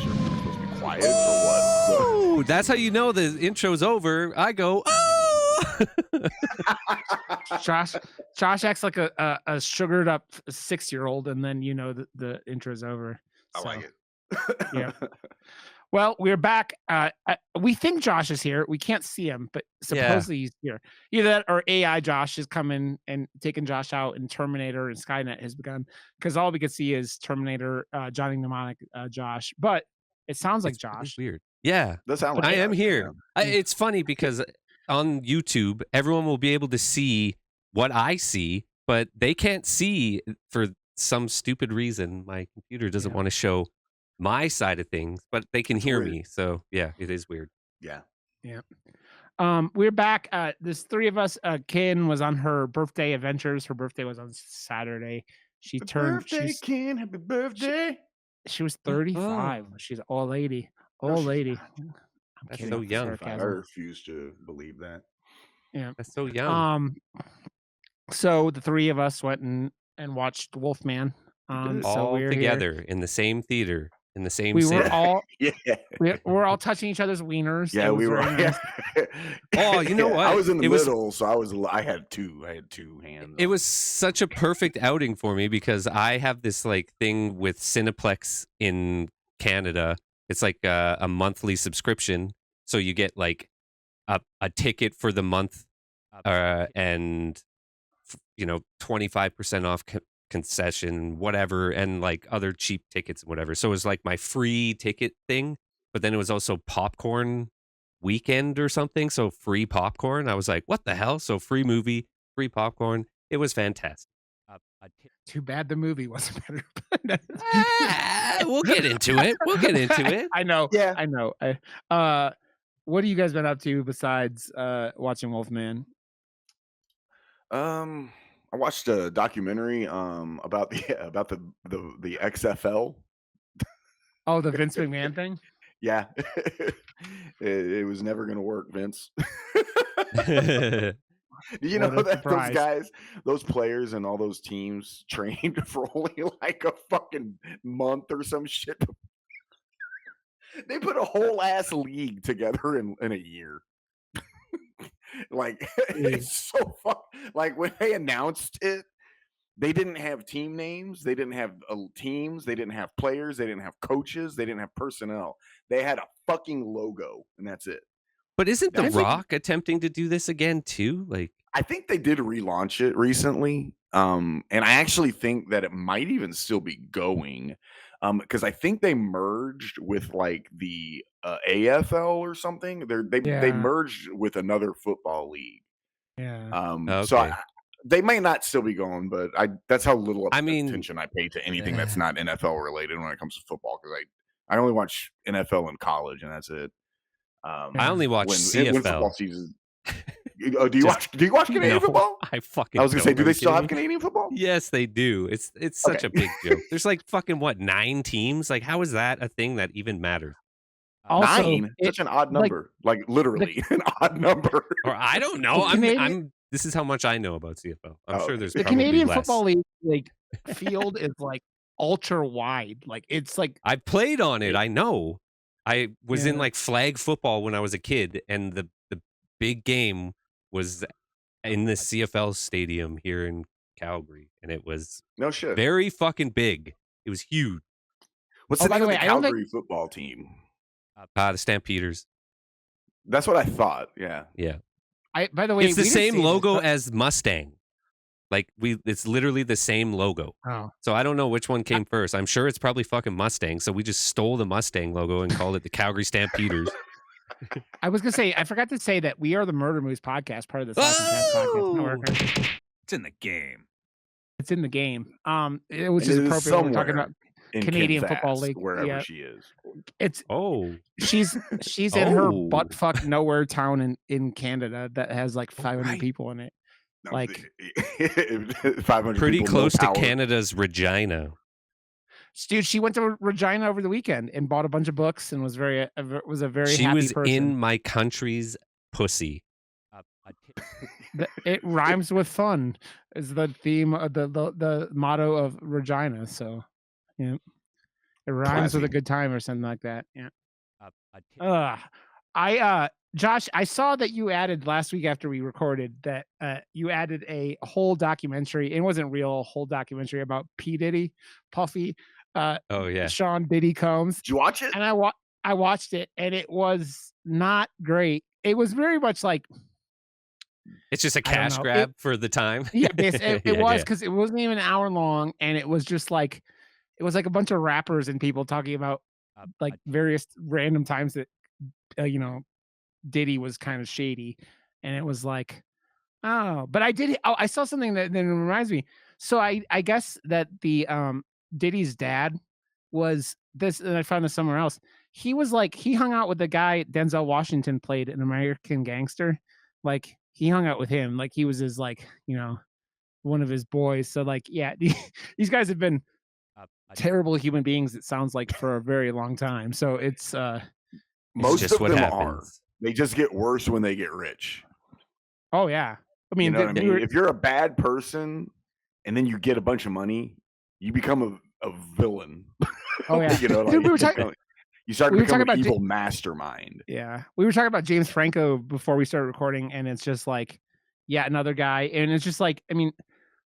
sure if we're supposed to be quiet or what. Oh, that's how you know the intro's over. I go, oh. Josh acts like a sugared up 6-year-old, and then you know the intro's over. I like it. Yeah. Well, we're back. We think Josh is here. We can't see him, but supposedly he's here. Either that or AI Josh is coming and taking Josh out, and Terminator and Skynet has begun. Because all we can see is Terminator, Johnny Mnemonic, Josh. But it sounds like Josh. Really weird. Yeah, That sounds like I am Josh, here. It's funny because on YouTube, everyone will be able to see what I see, but they can't see for some stupid reason. My computer doesn't want to show my side of things, but they can hear me. So yeah, it is weird. Yeah. We're back. There's three of us. Ken was on her birthday adventures. Her birthday was on Saturday. She turned. Ken. Happy birthday. She was 35. She's an old lady. Old lady. I'm That's kidding. so young. I refuse to believe that. Yeah, that's so young. So the three of us went and watched Wolfman. All together in the same theater. In the same we city. were all we're all touching each other's wieners. Yeah, we were. Nice. Oh, you know what? I was in the middle, so I had two hands. It was such a perfect outing for me because I have this like thing with Cineplex in Canada. It's like a monthly subscription, so you get like a ticket for the month, and 25% off concession, whatever, and like other cheap tickets and whatever. So it was like my free ticket thing, but then it was also popcorn weekend or something. So free popcorn. I was like, what the hell? So free movie, free popcorn. It was fantastic. Too bad the movie wasn't better. We'll get into it. I know. Yeah. I know. What have you guys been up to besides watching Wolfman? I watched a documentary about the XFL. Oh, the Vince McMahon thing? Yeah. it was never going to work, Vince. Do you know that those guys, those players and all those teams trained for only like a fucking month or some shit? They put a whole ass league together in a year. Like, it's so fun. Like, when they announced it, they didn't have team names. They didn't have teams. They didn't have players. They didn't have coaches. They didn't have personnel. They had a fucking logo, and that's it. But isn't The Rock attempting to do this again too? Like, I think they did relaunch it recently, and I actually think that it might even still be going, because I think they merged with like the AFL or something. They merged with another football league. Yeah. Okay. So they may not still be going, but that's how little attention I pay to anything that's not NFL related when it comes to football, because I only watch NFL in college, and that's it. I only watch CFL. When football season. Do you watch Canadian football? I was gonna say, do they still have Canadian football? Yes, they do. It's such a big joke. There's like fucking 9 teams? Like, how is that a thing that even matters? Also, 9? Such an odd number. Like literally an odd number. Or I don't know. I'm this is how much I know about CFL. I'm sure there's the probably Canadian less. Football League like field is like ultra wide. Like, it's like I played on it. I know. I was in like flag football when I was a kid, and the big game was in the CFL stadium here in Calgary, and it was no shit, very fucking big. It was huge. What's the name of the Calgary football team? The Stampeders. That's what I thought. Yeah. By the way, it's the same logo as Mustang. Like, it's literally the same logo. Oh. So I don't know which one came first. I'm sure it's probably fucking Mustang. So we just stole the Mustang logo and called it the Calgary Stampeders. I was gonna say, I forgot to say that we are the Murder Moose podcast, part of the podcast network. It's in the game. It's in the game. Which is appropriate when we're talking about Canadian Football League, wherever she is. It's she's in her butt fuck nowhere town in Canada that has like 500 people in it. No, like 500. Pretty close to Canada's Regina. Dude, she went to Regina over the weekend and bought a bunch of books and was a very she happy was person. In my country's pussy. It rhymes with fun is the theme of the motto of Regina. So yeah. It rhymes with a Classy. good time or something like that. Yeah. A Josh, I saw that you added last week after we recorded that you added a whole documentary. It wasn't real, a whole documentary about P. Diddy, Puffy, Oh yeah. Sean Diddy Combs. Did you watch it? And I watched it, and it was not great. It was very much like It's just a I don't cash know. grab for the time. Yeah, it Yeah, was yeah. because it wasn't even an hour long, and it was just like it was like a bunch of rappers and people talking about like various random times that you know, Diddy was kind of shady, and it was like, oh, but I saw something that then reminds me. So I guess that the Diddy's dad was this, and I found this somewhere else. He was like he hung out with the guy Denzel Washington played in American Gangster. Like he hung out with him, like he was his like one of his boys. So like yeah, these guys have been terrible human beings. It sounds like for a very long time. So it's Most just of what them happens. are. They just get worse when they get rich. oh yeah. I mean, You know what I they mean? were- If you're a bad person and then you get a bunch of money, you become a villain. oh yeah. You know, like, Dude, we were talking. you start to we were become talking an about evil mastermind. Yeah, we were talking about James Franco before we started recording, and it's just like, yeah, another guy, and it's just like, I mean,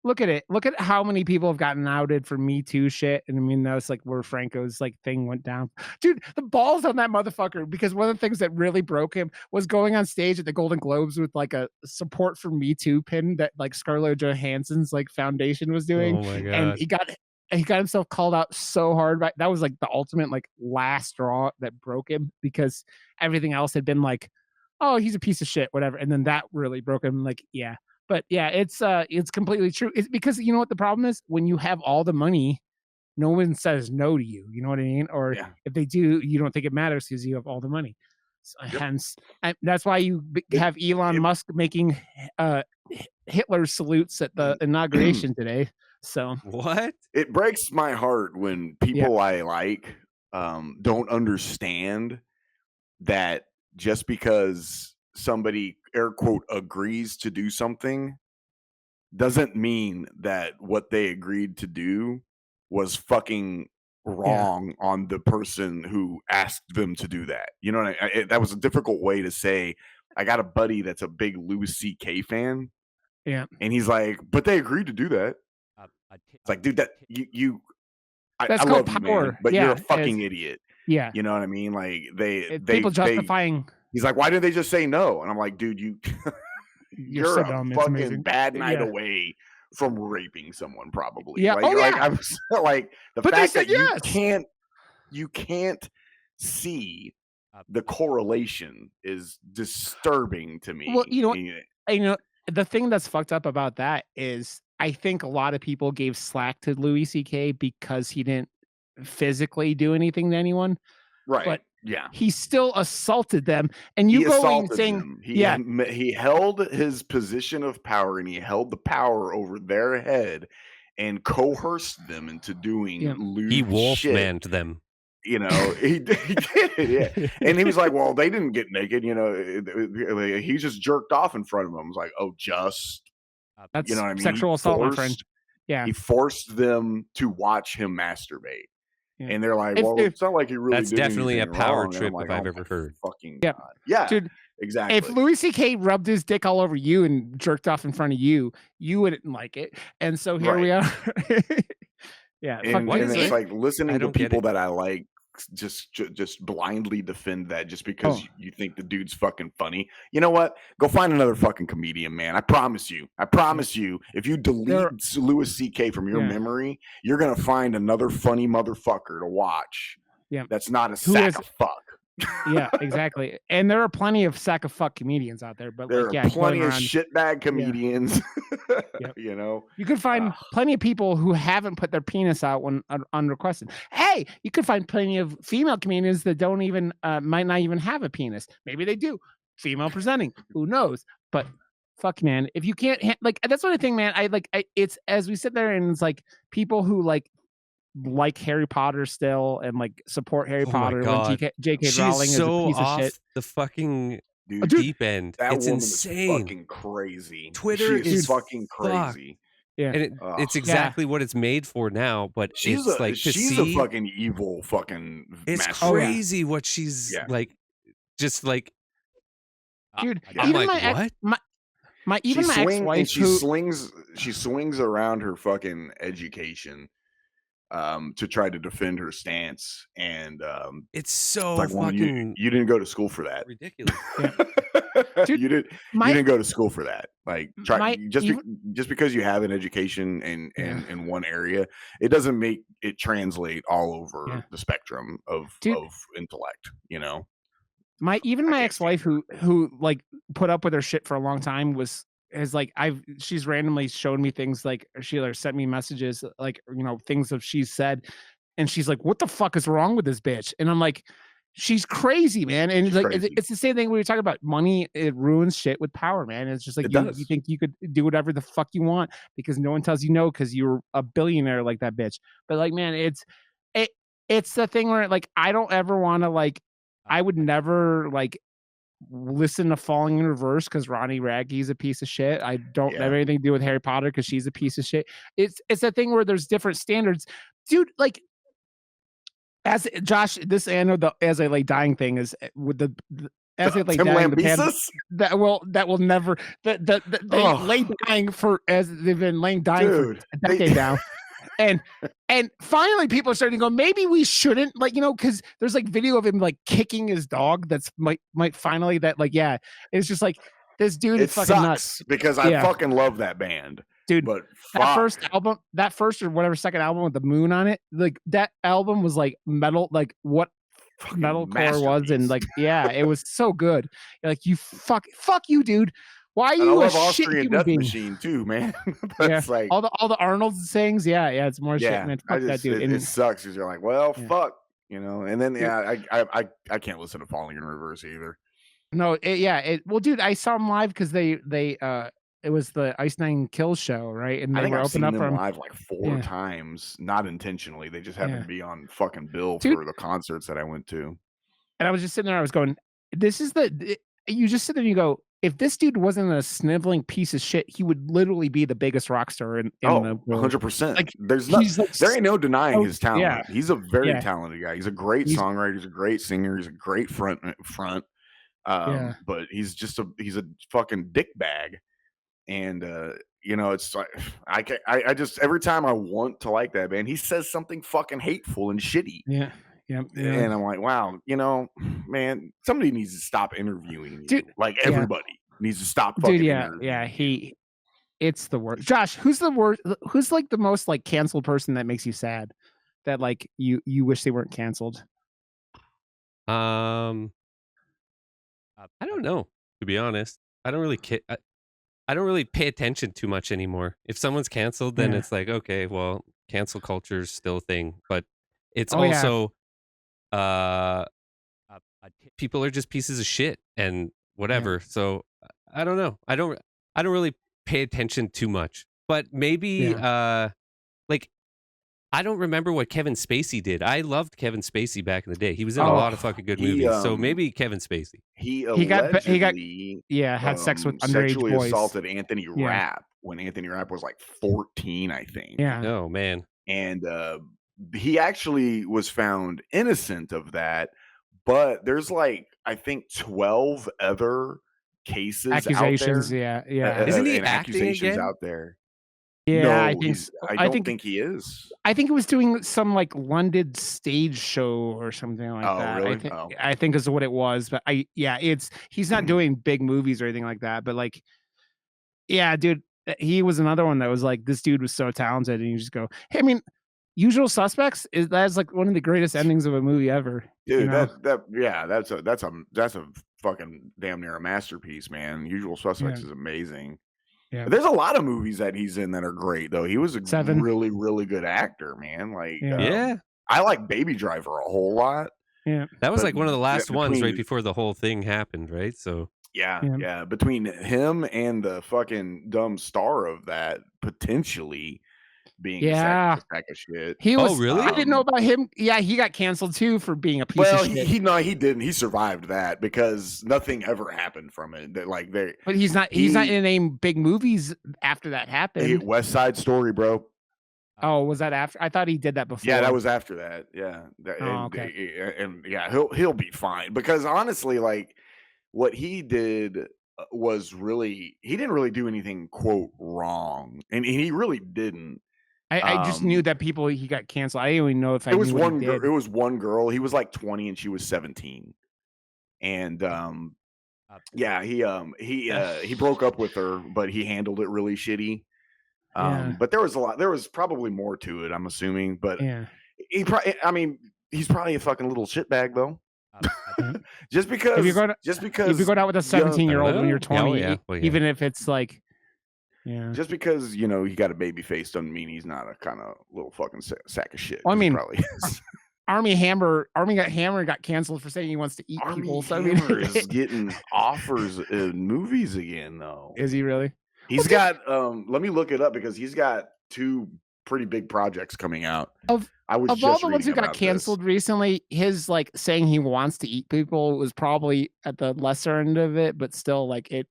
look at it. Look at how many people have gotten outed for Me Too shit, and I mean, that's like where Franco's like thing went down. Dude, the balls on that motherfucker, because one of the things that really broke him was going on stage at the Golden Globes with like a support for Me Too pin that like Scarlett Johansson's like foundation was doing, Oh my god. and he got himself called out so hard. That was like the ultimate like last straw that broke him, because everything else had been like, oh, he's a piece of shit, whatever. And then that really broke him. Like, yeah. But yeah, it's completely true. It's because you know what the problem is? When you have all the money, no one says no to you. You know what I mean? Or Yeah. if they do, you don't think it matters because you have all the money. So, Yep. hence, that's why you have Elon Musk making Hitler salutes at the inauguration today. So What? It breaks my heart when people I like don't understand that just because somebody air quote agrees to do something doesn't mean that what they agreed to do was fucking wrong on the person who asked them to do that. You know, that was a difficult way to say. I got a buddy that's a big Louis C.K. fan. Yeah. And he's like, but they agreed to do that. It's like, dude, that I love you, man, but you're a fucking idiot. Yeah. You know what I mean? Like people justifying. He's like, why didn't they just say no? And I'm like, dude, you're so a dumb. It's fucking amazing. bad night Yeah. away from raping someone, probably. Yeah. Like, Oh, like, yeah. I was like, the But they fact said that yes. you can't see the correlation is disturbing to me. Well, you know, the thing that's fucked up about that is I think a lot of people gave slack to Louis C.K. because he didn't physically do anything to anyone. Right. But yeah. he still assaulted them. And you He going assaulted saying, them. yeah, He held his position of power and he held the power over their head and coerced them into doing lewd He shit. wolfmaned them. You know, he did it, yeah. And he was like, well, they didn't get naked, you know, he just jerked off in front of them. I was like, oh, that's you know what I mean? sexual assault, my friend. Yeah. He forced them to watch him masturbate. Yeah. And they're like, well, it's not like he really That's did definitely a anything power wrong. trip like, if I've oh ever my heard. Fucking Yeah. God. Yeah. Dude, exactly. if Louis C.K. rubbed his dick all over you and jerked off in front of you, you wouldn't like it. And so here we are. Yeah. And it's like listening to people that I like just blindly defend that just because you think the dude's fucking funny. You know what? Go find another fucking comedian, man. I promise you. If you delete Louis C.K. from your memory, you're gonna find another funny motherfucker to watch. Yeah. That's not a sack of fuck. Yeah, exactly. And there are plenty of sack of fuck comedians out there, but there are plenty of shitbag comedians. You know, you could find plenty of people who haven't put their penis out when unrequested. Hey, you could find plenty of female comedians that don't even might not even have a penis. Maybe they do. Female presenting. Who knows? But fuck, man, if you can't like, that's what I think, man. It's as we sit there and it's like people who like Harry Potter still and like support Harry Potter when J.K. Rowling is a piece of shit. The fucking dude, deep end. That it's woman insane. Is fucking crazy. Twitter is fucking crazy. Yeah. And it's exactly what it's made for now, but she's it's like she's a fucking evil fucking it's master. crazy what she's like, just like, dude. I'm Even like, my what? my ex-wife, and she swings around her fucking education to try to defend her stance, and It's so like, well, fucking you didn't go to school for that. ridiculous. Dude, you didn't go to school for that. Like, just because you have an education in one area, it doesn't make it translate all over the spectrum of intellect, you know. My ex-wife who like put up with her shit for a long time she's randomly shown me things, like she sent me messages, like, you know, things that she's said, and she's like, what the fuck is wrong with this bitch? And I'm like, she's crazy, man. And it's the same thing we were talking about. Money, it ruins shit with power, man. It's just like you think you could do whatever the fuck you want because no one tells you no because you're a billionaire like that bitch. But like, man, it's the thing where like I don't ever want to like, I would never like listen to Falling in Reverse because Ronnie Raggy's a piece of shit. I don't have anything to do with Harry Potter because she's a piece of shit. It's a thing where there's different standards, dude. Like, as Josh, this I know the as I lay dying thing is with the as they lay dying the band, that will never they lay dying for as they've been laying dying for a decade now. And finally people are starting to go, maybe we shouldn't, like, you know, because there's like video of him like kicking his dog that's might finally that like, yeah, it's just like this dude is fucking nuts because I fucking love that band, dude. But that first or whatever second album with the moon on it, like that album was like metal, like what metalcore was, and like it was so good. You're like, you fuck you, dude. Why are you a shit Austrian Death Machine too, man? That's like all the Arnold sayings. Yeah, it's more shit, man. Fuck that dude. It sucks because you're like, well, fuck, you know. And then I can't listen to Falling in Reverse either. No, well, dude, I saw them live because they it was the Ice Nine Kills show, right? And they were opening up for them live like 4 times, not intentionally. They just happened to be on fucking bill for the concerts that I went to. And I was just sitting there. I was going, "This is you just sit there and you go, if this dude wasn't a sniveling piece of shit, he would literally be the biggest rock star in the world. 100%. Like, there ain't no denying his talent. Yeah. He's a very talented guy. He's a great songwriter. He's a great singer. He's a great front. But he's a fucking dick bag. And you know, it's like I just every time I want to like that band, he says something fucking hateful and shitty. Yeah. And I'm like, wow, you know, man, somebody needs to stop interviewing you. Like everybody needs to stop fucking interviewing. It's the worst. Josh, who's the worst? Who's like the most like canceled person that makes you sad? That like you wish they weren't canceled? I don't know, to be honest. I don't really pay attention too much anymore. If someone's canceled, then it's like, okay, well, cancel culture is still a thing, but it's also people are just pieces of shit and whatever. So I don't know. I don't really pay attention too much, but maybe like I don't remember what Kevin Spacey did. I loved Kevin Spacey back in the day. He was in a lot of fucking good movies. So maybe Kevin Spacey. He got had sex with underage sexually boys. Assaulted Anthony Rapp when Anthony Rapp was like 14, I think. Yeah. Oh man. And he actually was found innocent of that, but there's like I think 12 other cases, accusations. Out there. Yeah. Isn't he and acting accusations again? out there? Yeah, no, I don't think he is. I think it was doing some like London stage show or something like that. Really? I think is what it was. But he's not doing big movies or anything like that. But like, yeah, dude, he was another one that was like, this dude was so talented, and you just go, hey, I mean, Usual Suspects that's like one of the greatest endings of a movie ever. Dude, you know? that's a fucking damn near a masterpiece, man. Usual Suspects is amazing. Yeah. There's a lot of movies that he's in that are great, though. He was a really, really good actor, man. Like, I like Baby Driver a whole lot. Yeah, that was like one of the last ones right before the whole thing happened, right? So yeah. Between him and the fucking dumb star of that, potentially, being Yeah. a sack of shit. He was. Oh, really? I didn't know about him. Yeah, he got canceled too for being a piece Well, of shit. he didn't. He survived that because nothing ever happened from it. Like But he's not in any big movies after that happened. West Side Story, bro. Oh, was that after? I thought he did that before. Yeah, that was after that. Yeah. Okay. And yeah, he'll be fine because honestly, like what he did was really he didn't really do anything quote wrong, and he really didn't. I just knew that he got canceled. I didn't even know if it was one girl. It was one girl. He was like 20 and she was 17, and yeah, he broke up with her, but he handled it really shitty. But there was probably more to it, I'm assuming, but yeah. he's probably a fucking little shitbag though. just because if you're going out with a 17-year-old when you're 20, even if it's like, yeah, just because he got a baby face doesn't mean he's not a kind of little fucking sack of shit. Well, I mean, he probably is. Army Hammer got canceled for saying he wants to eat people. So Hammer is getting offers in movies again, though. Is he really? He's got. Let me look it up because he's got 2 pretty big projects coming out. Of all the ones who got canceled recently, his like saying he wants to eat people was probably at the lesser end of it, but still, like it.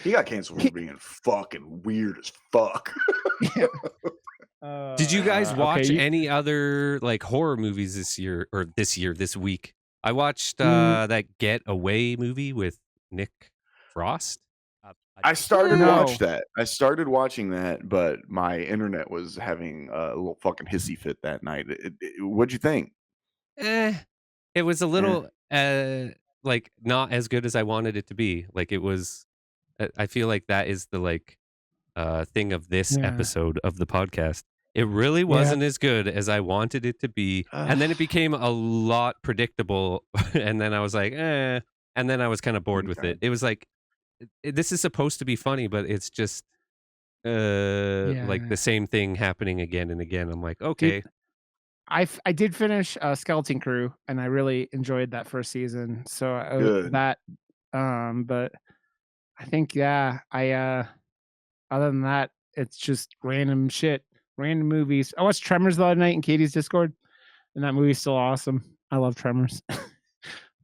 He got canceled for being fucking weird as fuck. Did you guys watch any other like horror movies this week? I watched that Get Away movie with Nick Frost. I started to watch that. I started watching that, but my internet was having a little fucking hissy fit that night. What'd you think? It was a little like not as good as I wanted it to be. Like it was. I feel like that is the like thing of this episode of the podcast. It really wasn't as good as I wanted it to be, and then it became a lot predictable. And then I was like, and then I was kind of bored with it. It was like, this is supposed to be funny, but it's just like the same thing happening again and again. I'm like, okay. Dude, I did finish Skeleton Crew, and I really enjoyed that first season. So that, but I think other than that, it's just random shit, random movies. I watched Tremors the other night in Katie's Discord, and that movie's still awesome. I love Tremors.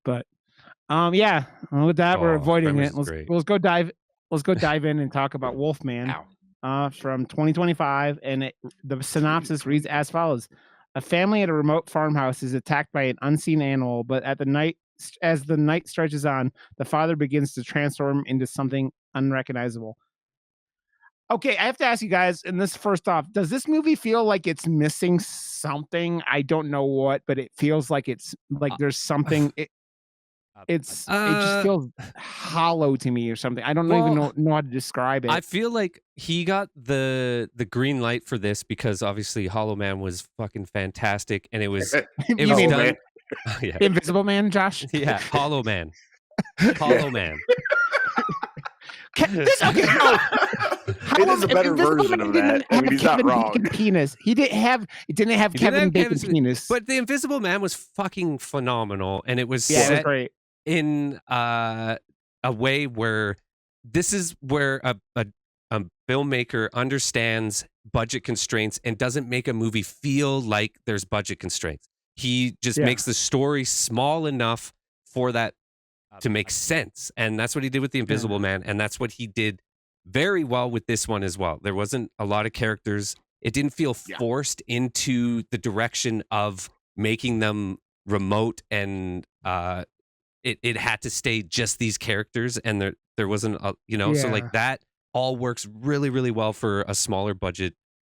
But yeah, with that we're avoiding Tremors it. Let's go dive in and talk about Wolfman from 2025, and the synopsis reads as follows: a family at a remote farmhouse is attacked by an unseen animal, but as the night stretches on, the father begins to transform into something unrecognizable. Okay, I have to ask you guys, and this first off, does this movie feel like it's missing something? I don't know what, but it feels like it's like there's something. It just feels hollow to me or something. I don't even know how to describe it. I feel like he got the green light for this because obviously Hollow Man was fucking fantastic, and it was done. Yeah. Invisible Man, Josh? Yeah, Hollow Man. Hollow Man. It is a better version of that. I mean, he's not wrong. Penis. It didn't have Kevin Bacon's penis. But the Invisible Man was fucking phenomenal, and it was set it was great in a way where this is where a filmmaker understands budget constraints and doesn't make a movie feel like there's budget constraints. He just makes the story small enough for that to make sense. And that's what he did with The Invisible Man. And that's what he did very well with this one as well. There wasn't a lot of characters. It didn't feel forced into the direction of making them remote, and it had to stay just these characters. And there wasn't, so like that all works really, really well for a smaller budget,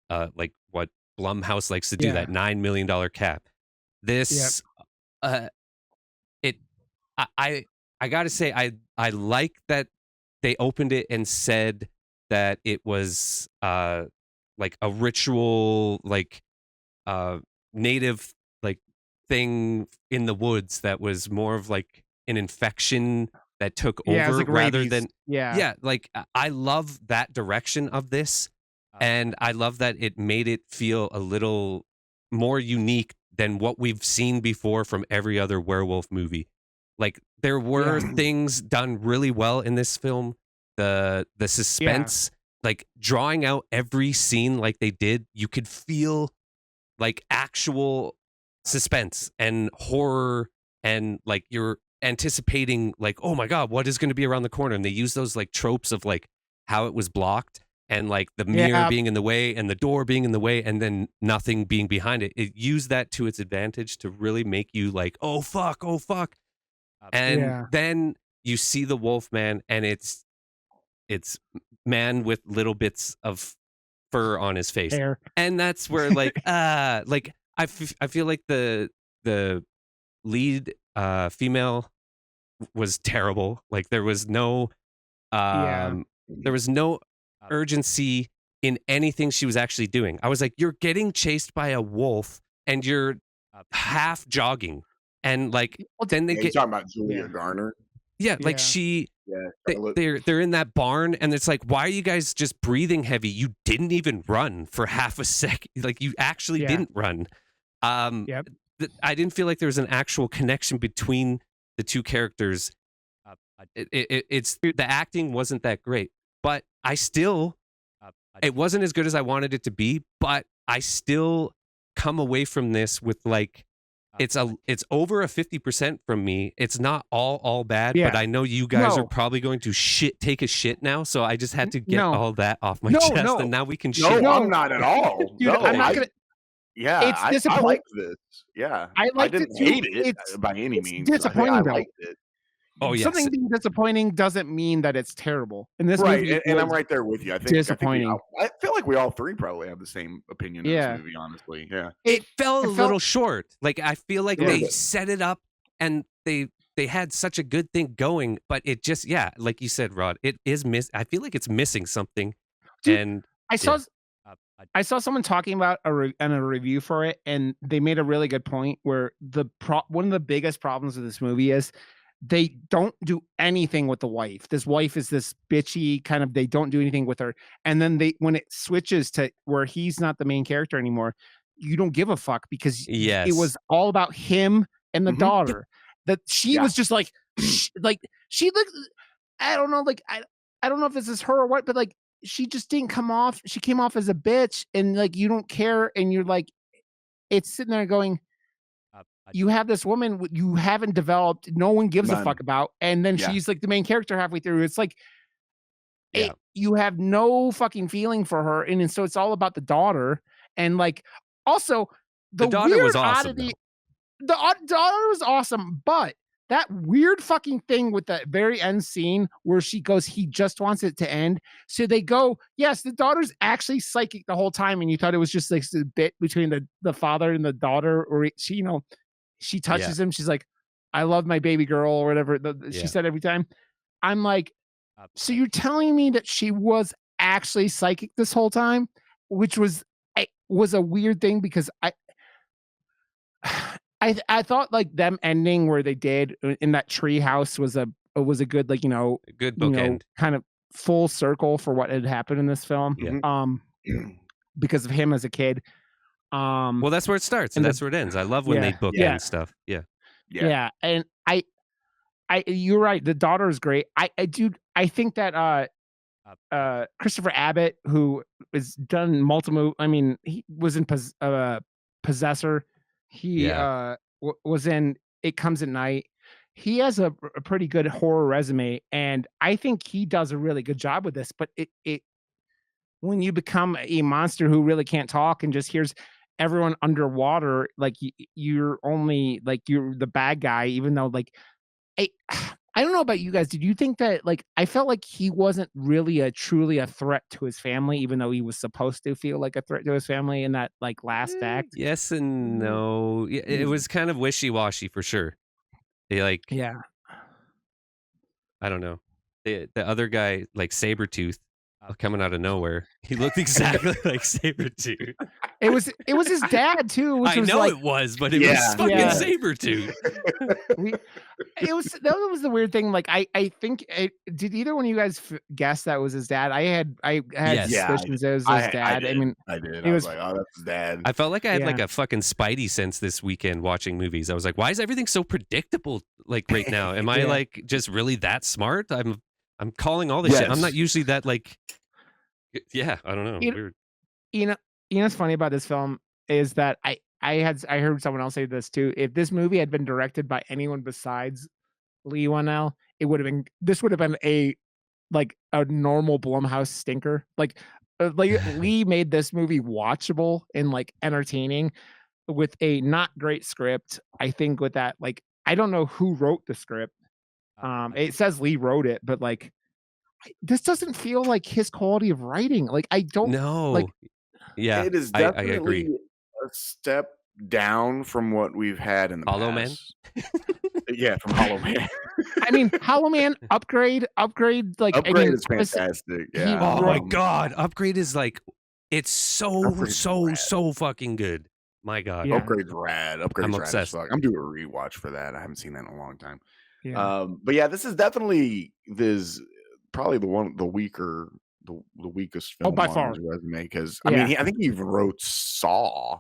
like what Blumhouse likes to do, that $9 million cap. This, I gotta say, I like that they opened it and said that it was like a ritual, like native like thing in the woods that was more of like an infection that took over like rather rabies. than like I love that direction of this, and I love that it made it feel a little more unique than what we've seen before from every other werewolf movie. Like there were things done really well in this film. The suspense like drawing out every scene like they did, you could feel like actual suspense and horror, and like you're anticipating like, oh my god, what is going to be around the corner? And they use those like tropes of like how it was blocked, and like the mirror being in the way and the door being in the way, and then nothing being behind it. It used that to its advantage to really make you like, oh fuck. And then you see the Wolfman, and it's man with little bits of fur on his face. Hair. And that's where like I feel like the lead female was terrible. Like there was no urgency in anything she was actually doing. I was like, you're getting chased by a wolf and you're half jogging, and like then they get talking about Julia Garner. Yeah, like they're in that barn, and it's like, why are you guys just breathing heavy? You didn't even run for half a second. Like you actually didn't run. I didn't feel like there was an actual connection between the two characters. It's the acting wasn't that great, but I still it wasn't as good as I wanted it to be. But I still come away from this with like. It's over a 50% from me. It's not all bad, but I know you guys are probably going to take a shit now, so I just had to get all that off my chest, and now we can shit. No, I'm not at all. Dude, I'm not gonna. Yeah, it's disappointing. I like this. Yeah, I didn't hate it by any means. Disappointing. I liked it. Oh yes. Something being disappointing doesn't mean that it's terrible. And this movie and I'm right there with you. I think disappointing. I feel like we all three probably have the same opinion of this movie, honestly. Yeah. It fell a little short. Like I feel like they set it up and they had such a good thing going, but it just like you said, Rod, it is I feel like it's missing something. Dude, and I saw someone talking about a review for it, and they made a really good point where one of the biggest problems with this movie is they don't do anything with the wife. This wife is this bitchy kind of, they don't do anything with her. And then when it switches to where he's not the main character anymore, you don't give a fuck because it was all about him and the daughter. That she was just like she looked, I don't know, like I don't know if this is her or what, but like she just didn't come off. She came off as a bitch, and like you don't care, and you're like, it's sitting there going, you have this woman you haven't developed, no one gives a fuck about, and then she's like the main character halfway through. It's like you have no fucking feeling for her, and so it's all about the daughter. And like also the daughter weird was awesome. The daughter was awesome, but that weird fucking thing with the very end scene where she goes, he just wants it to end. So they go, yes, the daughter's actually psychic the whole time, and you thought it was just like a bit between the father and the daughter, or she, she touches him. She's like, I love my baby girl, or whatever she said every time. I'm like, so you're telling me that she was actually psychic this whole time, which was a weird thing, because I thought like them ending where they did in that tree house was a good, like, a good bookend, kind of full circle for what had happened in this film. Because of him as a kid. Well, that's where it starts and that's where it ends. I love when they bookend stuff. Yeah. And I you're right. The daughter is great. I think that Christopher Abbott, who has done multiple, I mean, he was in Possessor. He was in It Comes at Night. He has a pretty good horror resume, and I think he does a really good job with this. But it when you become a monster who really can't talk and just hears everyone underwater, like you're only like you're the bad guy, even though like I don't know about you guys. Did you think that, like, I felt like he wasn't really truly a threat to his family, even though he was supposed to feel like a threat to his family in that like last act? Yes and no. It was kind of wishy-washy for sure. I don't know. The other guy, like Sabretooth, coming out of nowhere, he looked exactly like Sabretooth. It was his dad too. Which I was know like, it was, but it was fucking Sabretooth. That was the weird thing. Like I think did either one of you guys guess that was his dad? I had suspicions it was his dad. I mean, I did. I was like, oh, that's his dad. I felt like I had like a fucking spidey sense this weekend watching movies. I was like, why is everything so predictable like right now? Am I like just really that smart? I'm calling all this shit. I'm not usually that like Yeah, I don't know. You, Weird. you know, what's funny about this film is that I heard someone else say this too. If this movie had been directed by anyone besides Lee Wanell, this would have been like a normal Blumhouse stinker. Like Lee made this movie watchable and like entertaining with a not great script. I think with that, like, I don't know who wrote the script. It says Lee wrote it, but like this doesn't feel like his quality of writing. Like I don't like. No. Yeah, It is I definitely agree. a step down from what we've had in the Hollow Man? past. Yeah, from Hollow Man. I mean, Hollow Man, upgrade. Like I Upgrade mean, is fantastic. he Yeah. Oh my wrote- god, Upgrade is like it's Upgrade's rad. so fucking good. My god. Yeah. Upgrade's rad. Upgrade's I'm rad as obsessed. fuck. I'm doing a rewatch for that. I haven't seen that in a long time. Yeah. But yeah, this is definitely probably the weaker, the weakest film by on far. his resume because Yeah. I mean I think he even wrote Saw.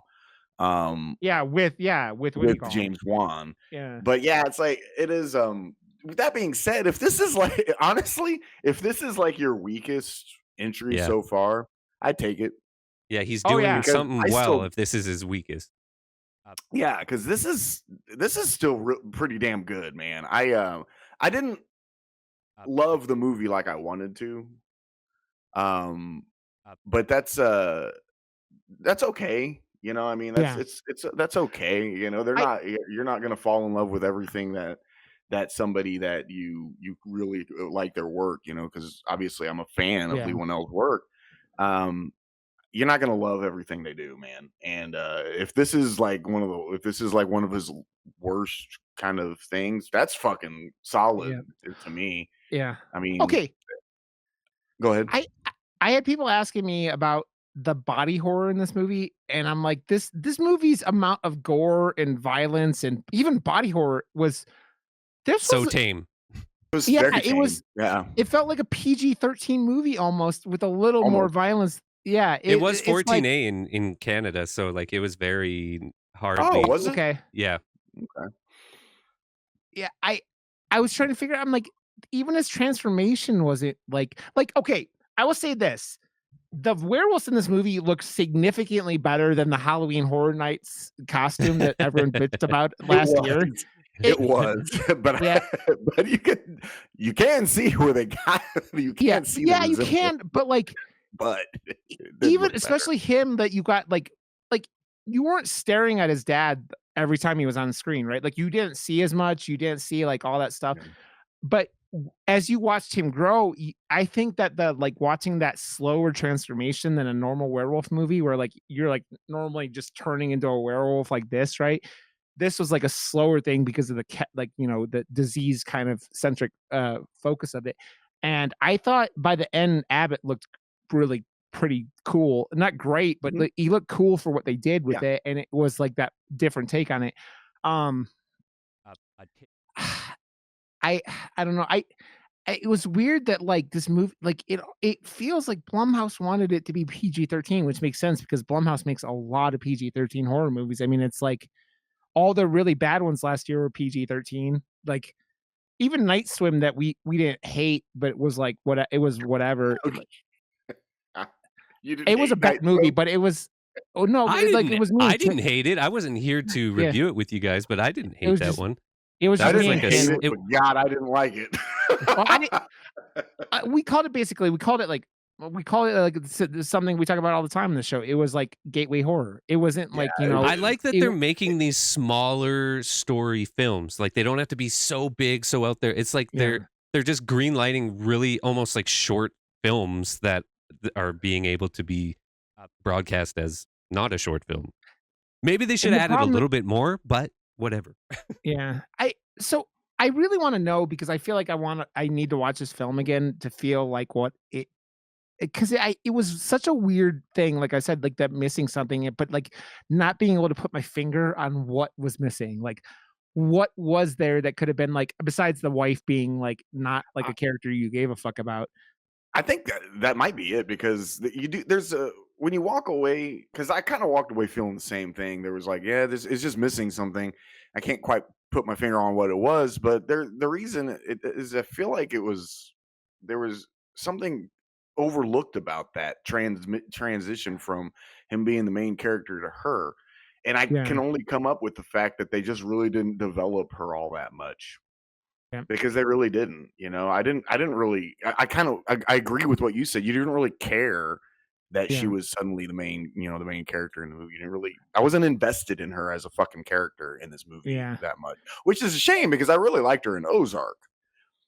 Yeah, with what do you With call him? James Wan. Yeah. But yeah, it's like it is. With that being said, if this is like honestly, if this is like your weakest entry Yeah. so far, I'd take it. Yeah, he's Oh, doing yeah. Because something I well still- if this is his weakest. Yeah, because this is still pretty damn good, man. I didn't love the movie like I wanted to, but that's okay. You know, I mean, that's okay. You know, you're not gonna fall in love with everything that somebody that you really like their work. You know, because obviously I'm a fan of Yeah. Lee Wanell's work. You're not gonna love everything they do, man. And if this is like one of his worst kind of things, that's fucking solid to me. Yeah. I mean, Okay. go ahead. I had people asking me about the body horror in this movie, and I'm like, this movie's amount of gore and violence and even body horror was So tame. It was yeah, very it tame. was- Yeah. it felt like a PG-13 movie almost with a little more Almost. violence. Yeah, It was it's like- 14A in Canada, so like it was very hard. Oh, was it? okay. Yeah. Okay. Yeah, I was trying to figure out. I'm like, even his transformation wasn't like okay. I will say this: the werewolves in this movie look significantly better than the Halloween Horror Nights costume that everyone bitched about last year. It was, but Yeah. but you can see where they got. You can Yeah, see. the yeah, you resemblance, can, but like But it did even look better. especially him that you got like you weren't staring at his dad every time he was on screen, right? Like you didn't see as much, you didn't see like all that stuff. Yeah. But as you watched him grow, I think that the like watching that slower transformation than a normal werewolf movie where like you're like normally just turning into a werewolf like this, right? This was like a slower thing because of the like, you know, the disease kind of centric focus of it. And I thought by the end Abbott looked really pretty cool. Not great, but Mhm. he looked cool for what they did with it, and it was like that different take on it. I don't know. It was weird that like this movie, like it feels like Blumhouse wanted it to be PG-13, which makes sense because Blumhouse makes a lot of PG-13 horror movies. I mean, it's like all the really bad ones last year were PG-13. Like even Night Swim that we didn't hate, but it was like it was whatever. Okay. You didn't It was a hate bad Night movie, Swim? but it was no, I like didn't, it was me. I didn't hate it. I wasn't here to Yeah. review it with you guys, but I didn't hate was that just- one. It was That just I was me didn't like a and hate it, but God, I didn't like it. Well, we called it like something we talk about all the time in the show. It was like gateway horror. It wasn't like, you know, I like that it- they're making these smaller story films. Like they don't have to be so big, so out there. It's like they're just green lighting really almost like short films that are being able to be broadcast as not a short film. Maybe they should the add it a problem- little bit more, but whatever. Yeah. I really want to know because I feel like I need to watch this film again to feel like what because it was such a weird thing, like I said, like that missing something, but like not being able to put my finger on what was missing. Like what was there that could have been like besides the wife being like not like a character you gave a fuck about. I think that might be it because you do. There's a when you walk away because I kind of walked away feeling the same thing. There was like, yeah, this is just missing something. I can't quite put my finger on what it was, but the reason it is I feel like there was something overlooked about that transition from him being the main character to her. And I can only come up with the fact that they just really didn't develop her all that much. Yeah. Because they really didn't, I didn't really, I agree with what you said. You didn't really care that she was suddenly the main, the main character in the movie. I wasn't invested in her as a fucking character in this movie that much, which is a shame because I really liked her in Ozark.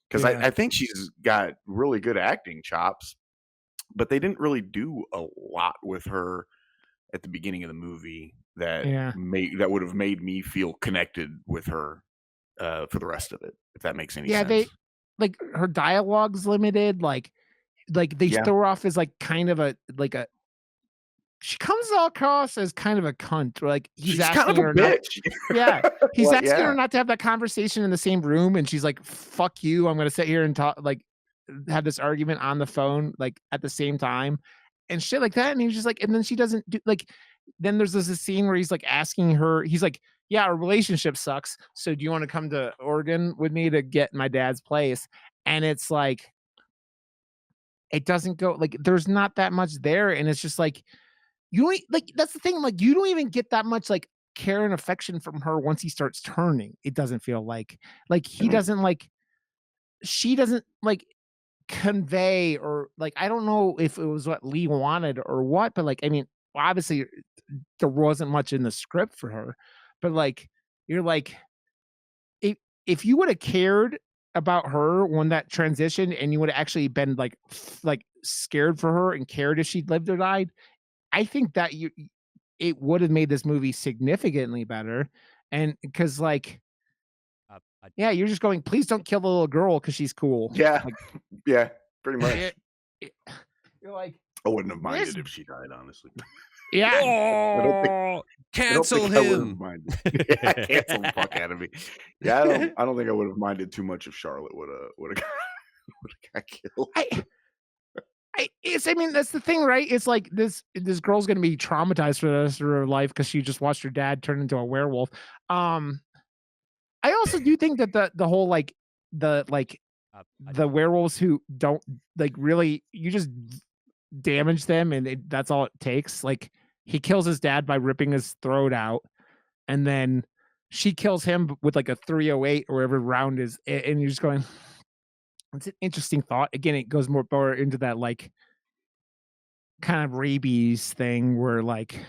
Because I think she's got really good acting chops, but they didn't really do a lot with her at the beginning of the movie that would have made me feel connected with her for the rest of it, if that makes any sense. They like her dialogue's limited, like they throw her off as like kind of a she comes across as kind of a cunt. Like she's kind of a bitch. He's asking her not to have that conversation in the same room, and she's like, "Fuck you! I'm gonna sit here and talk, like, have this argument on the phone, like at the same time, and shit like that." And he's just like, and then she doesn't do like. Then there's this scene where he's like asking her. He's like, "Yeah, our relationship sucks. So do you want to come to Oregon with me to get my dad's place?" And it's like, it doesn't go like there's not that much there, and it's just like. You ain't like that's the thing. Like you don't even get that much like care and affection from her once he starts turning. It doesn't feel like he doesn't like she doesn't like convey or like I don't know if it was what Lee wanted or what, but like I mean, obviously there wasn't much in the script for her, but like you're like if you would have cared about her when that transition and you would have actually been like scared for her and cared if she'd lived or died. I think that it would have made this movie significantly better. And because like, you're just going, please don't kill the little girl because she's cool. Yeah. Like, yeah, pretty much. You're like, I wouldn't have minded if she died, honestly. Yeah. Oh, cancel him. Cancel the fuck out of me. Yeah, I don't think I would have minded too much if Charlotte would have got killed. I mean, that's the thing, right? It's like this girl's gonna be traumatized for the rest of her life because she just watched her dad turn into a werewolf. I also do think that the whole the werewolves who don't like really, you just damage them and that's all it takes. Like he kills his dad by ripping his throat out, and then she kills him with like a 308 or whatever round is, and you're just going. It's an interesting thought. Again, it goes more into that like kind of rabies thing where like,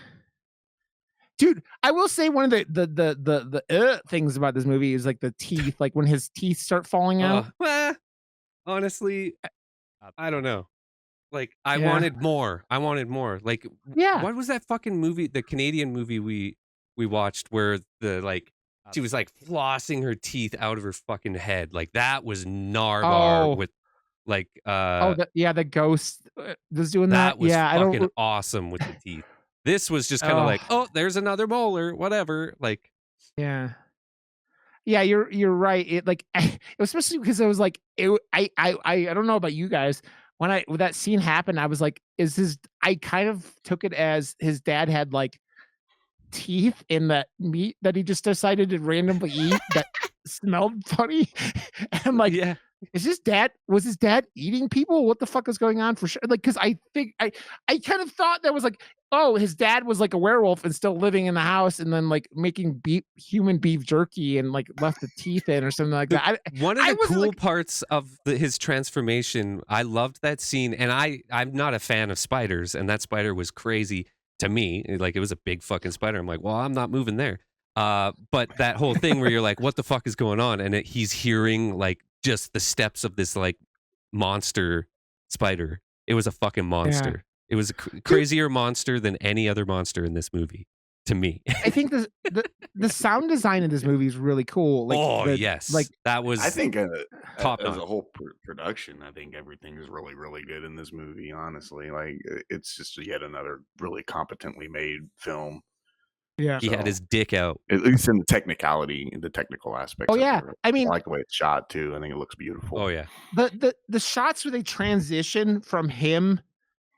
dude, I will say one of the things about this movie is like the teeth, like when his teeth start falling out. Honestly, I don't know. Like I wanted more. Like, what was that fucking movie? The Canadian movie we watched where the like. She was like flossing her teeth out of her fucking head. Like that was Narbar with like the ghost was doing that. That was fucking awesome with the teeth. This was just kind of like, oh, there's another molar, whatever. Like yeah, you're right. It like especially because it was like I don't know about you guys. When that scene happened, I was like, I kind of took it as his dad had like teeth in that meat that he just decided to randomly eat that smelled funny. And I'm like, was his dad eating people? What the fuck is going on for sure? Like, because I think I kind of thought that was like, oh, his dad was like a werewolf and still living in the house and then like making human beef jerky and like left the teeth in or something like that. One of the cool parts of his transformation, I loved that scene, and I'm not a fan of spiders, and that spider was crazy to me. Like it was a big fucking spider. I'm like, well, I'm not moving there. But that whole thing where you're like, what the fuck is going on? And he's hearing like just the steps of this like monster spider. It was a fucking monster. It was a crazier monster than any other monster in this movie to me. I think the sound design in this movie is really cool. Like, yes. Like that was, I think top as a whole production, I think everything is really, really good in this movie. Honestly, like it's just yet another really competently made film. Yeah, he had his dick out, at least in the technicality, in the technical aspects. Oh yeah, I mean, I like the way it's shot too. I think it looks beautiful. Oh yeah, the shots where they transition from him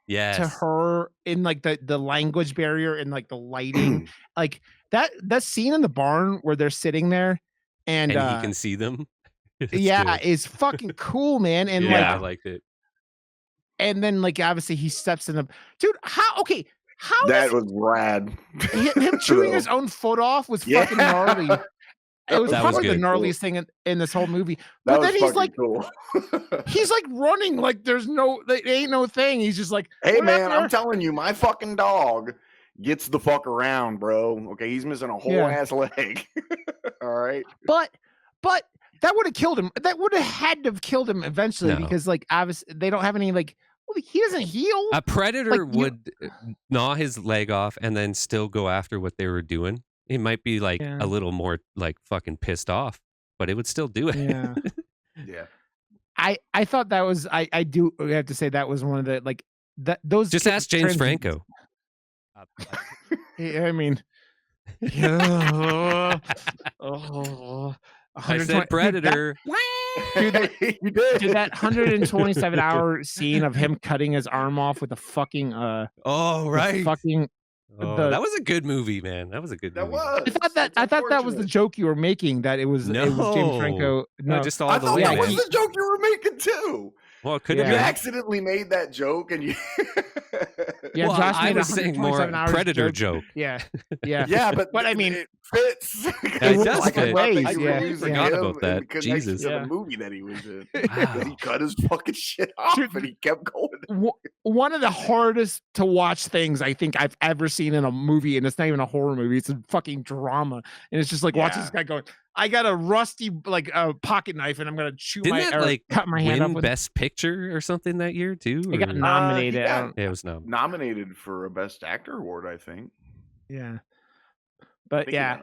to her in like the language barrier and like the lighting, like that scene in the barn where they're sitting there and he can see them. Is fucking cool, man. And I liked it. and then like obviously he steps in the dude. How that was rad. Him chewing his own foot off was fucking gnarly. It was That was probably the good. gnarliest thing in this whole movie. That But then was he's like, cool. he's like running like there's no, there ain't no thing. He's just like, hey man, whatever. I'm telling you, my fucking dog gets the fuck around, bro. Okay, he's missing a whole ass leg. All right, but that would have killed him. That would have had to have killed him eventually because like obviously they don't have any like. Well, he doesn't heal. A predator Like, would gnaw his leg off and then still go after what they were doing. It might be like a little more like fucking pissed off, but it would still do it. Yeah. yeah. I thought that was I do have to say that was one of the like that those just ask James Franco. I mean, yeah. I said predator. Dude, that 127-hour scene of him cutting his arm off with a fucking oh right, fucking. That was a good movie, man. That was a good movie. Was. I thought that was the joke you were making. That it was James Franco. No, just all I the thought way. That was the joke you were making too. Well, it could have You been. accidentally made that joke, and you. Yeah, well, Josh I was saying more predator joke. Yeah, yeah, but I mean, it fits. It does like fit. I forgot about that. Jesus, the movie that he was in. Wow. He cut his fucking shit off, and he kept going. One of the hardest to watch things I think I've ever seen in a movie, and it's not even a horror movie; it's a fucking drama, and it's just like watching this guy going. I got a rusty like pocket knife, and I'm gonna cut my hand off with Best Picture or something that year too. It got nominated. It was nominated for a Best Actor award, I think. Yeah, but yeah,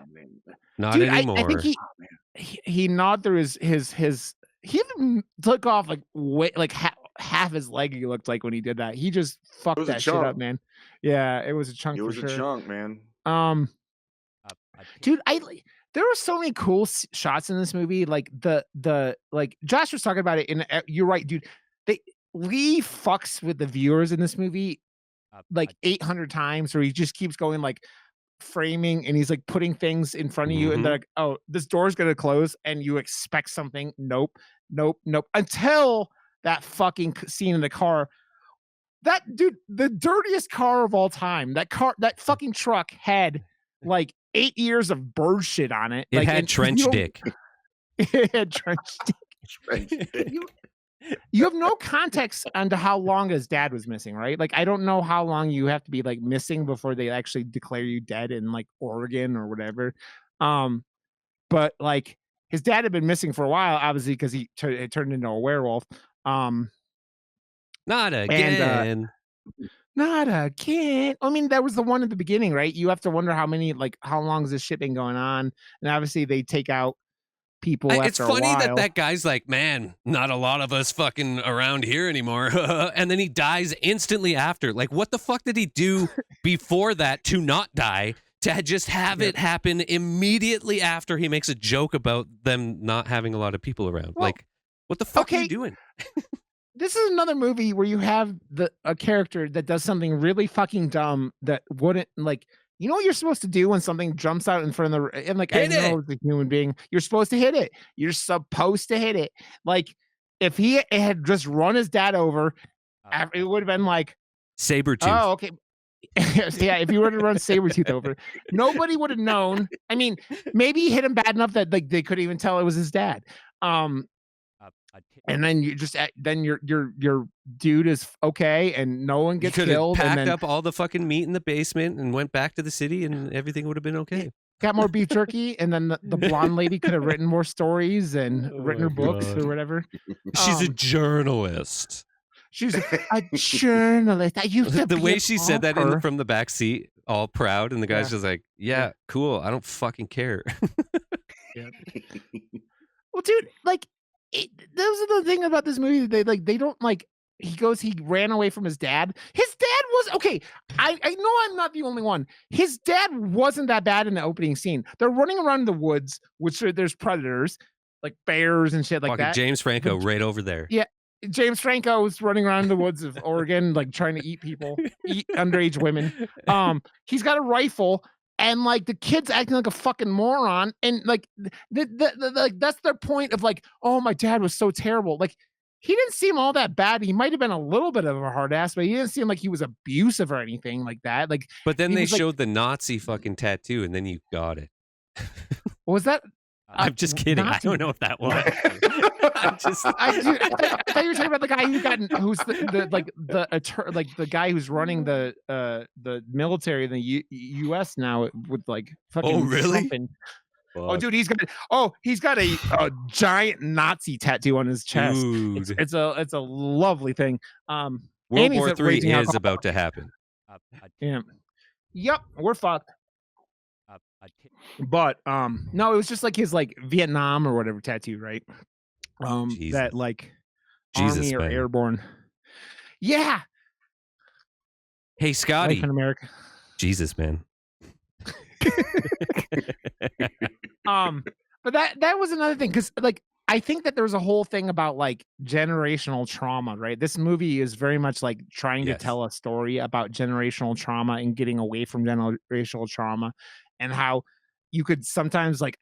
not anymore. I think he gnawed through his. He even took off like half his leg. He looked like when he did that. He just fucked that shit up, man. Yeah, it was a chunk. It was a chunk, man. Dude, there were so many cool shots in this movie. Like the like Josh was talking about it. And you're right, dude. Lee fucks with the viewers in this movie like 800 times, where he just keeps going like framing, and he's like putting things in front of you, and they're like, "Oh, this door's gonna close," and you expect something. Nope, until that fucking scene in the car. That dude, the dirtiest car of all time. That fucking truck had like 8 years of bird shit on it. It had trench dick. It had trench dick. You have no context onto how long his dad was missing, right? Like, I don't know how long you have to be like missing before they actually declare you dead in like Oregon or whatever. But like his dad had been missing for a while, obviously, because he turned into a werewolf. Not again. Not again. I mean, that was the one at the beginning, right? You have to wonder how long has this shit been going on? And obviously they take out people it's after funny a while. that guy's like, man, not a lot of us fucking around here anymore. And then he dies instantly after. Like, what the fuck did he do before that to not die? To just have it happen immediately after he makes a joke about them not having a lot of people around. Well, like, what the fuck are you doing? This is another movie where you have a character that does something really fucking dumb that wouldn't like. You know what you're supposed to do when something jumps out in front of and like I know as a human being, you're supposed to hit it. You're supposed to hit it. Like if he had just run his dad over, it would have been like Sabretooth. Oh, okay. Yeah, if you were to run Sabretooth over, nobody would have known. I mean, maybe he hit him bad enough that like they couldn't even tell it was his dad. And then you just your dude is okay, and no one gets killed. Packed and then, up all the fucking meat in the basement and went back to the city, and everything would have been okay. Got more beef jerky, and then the blonde lady could have written more stories and written her books or whatever. She's a journalist. She's a journalist. I used to the way she said that from the back seat, all proud, and the guy's just like, "Yeah, cool. I don't fucking care." Well, dude, like. Those are the thing about this movie. They don't like. He ran away from his dad. His dad was okay. I know I'm not the only one. His dad wasn't that bad in the opening scene. They're running around the woods, which there's predators like bears and shit like that. James Franco right over there. Yeah, James Franco was running around the woods of Oregon, like trying to eat people, eat underage women. He's got a rifle. And like the kid's acting like a fucking moron, and like like that's their point of like, oh, my dad was so terrible. Like he didn't seem all that bad. He might have been a little bit of a hard ass, but he didn't seem like he was abusive or anything like that. Like, But then he they was like, showed the Nazi fucking tattoo, and then you got it. what was that? I'm just kidding. Nazi. I don't know if that was. I'm just. I thought you were talking about the guy who's the guy who's running the military in the U.S. now with like fucking. Oh, really? Oh, dude, he's got a giant Nazi tattoo on his chest. Dude. It's a lovely thing. World War III is about to happen. Yeah. Yep, we're fucked. But no, it was just like his like Vietnam or whatever tattoo, right? Jesus. That like Jesus, Army or man. Airborne. Yeah. Hey, Scotty. Life in America. Jesus, man. But that was another thing, because like I think that there was a whole thing about like generational trauma, right? This movie is very much like trying to tell a story about generational trauma and getting away from generational trauma, and how you could sometimes like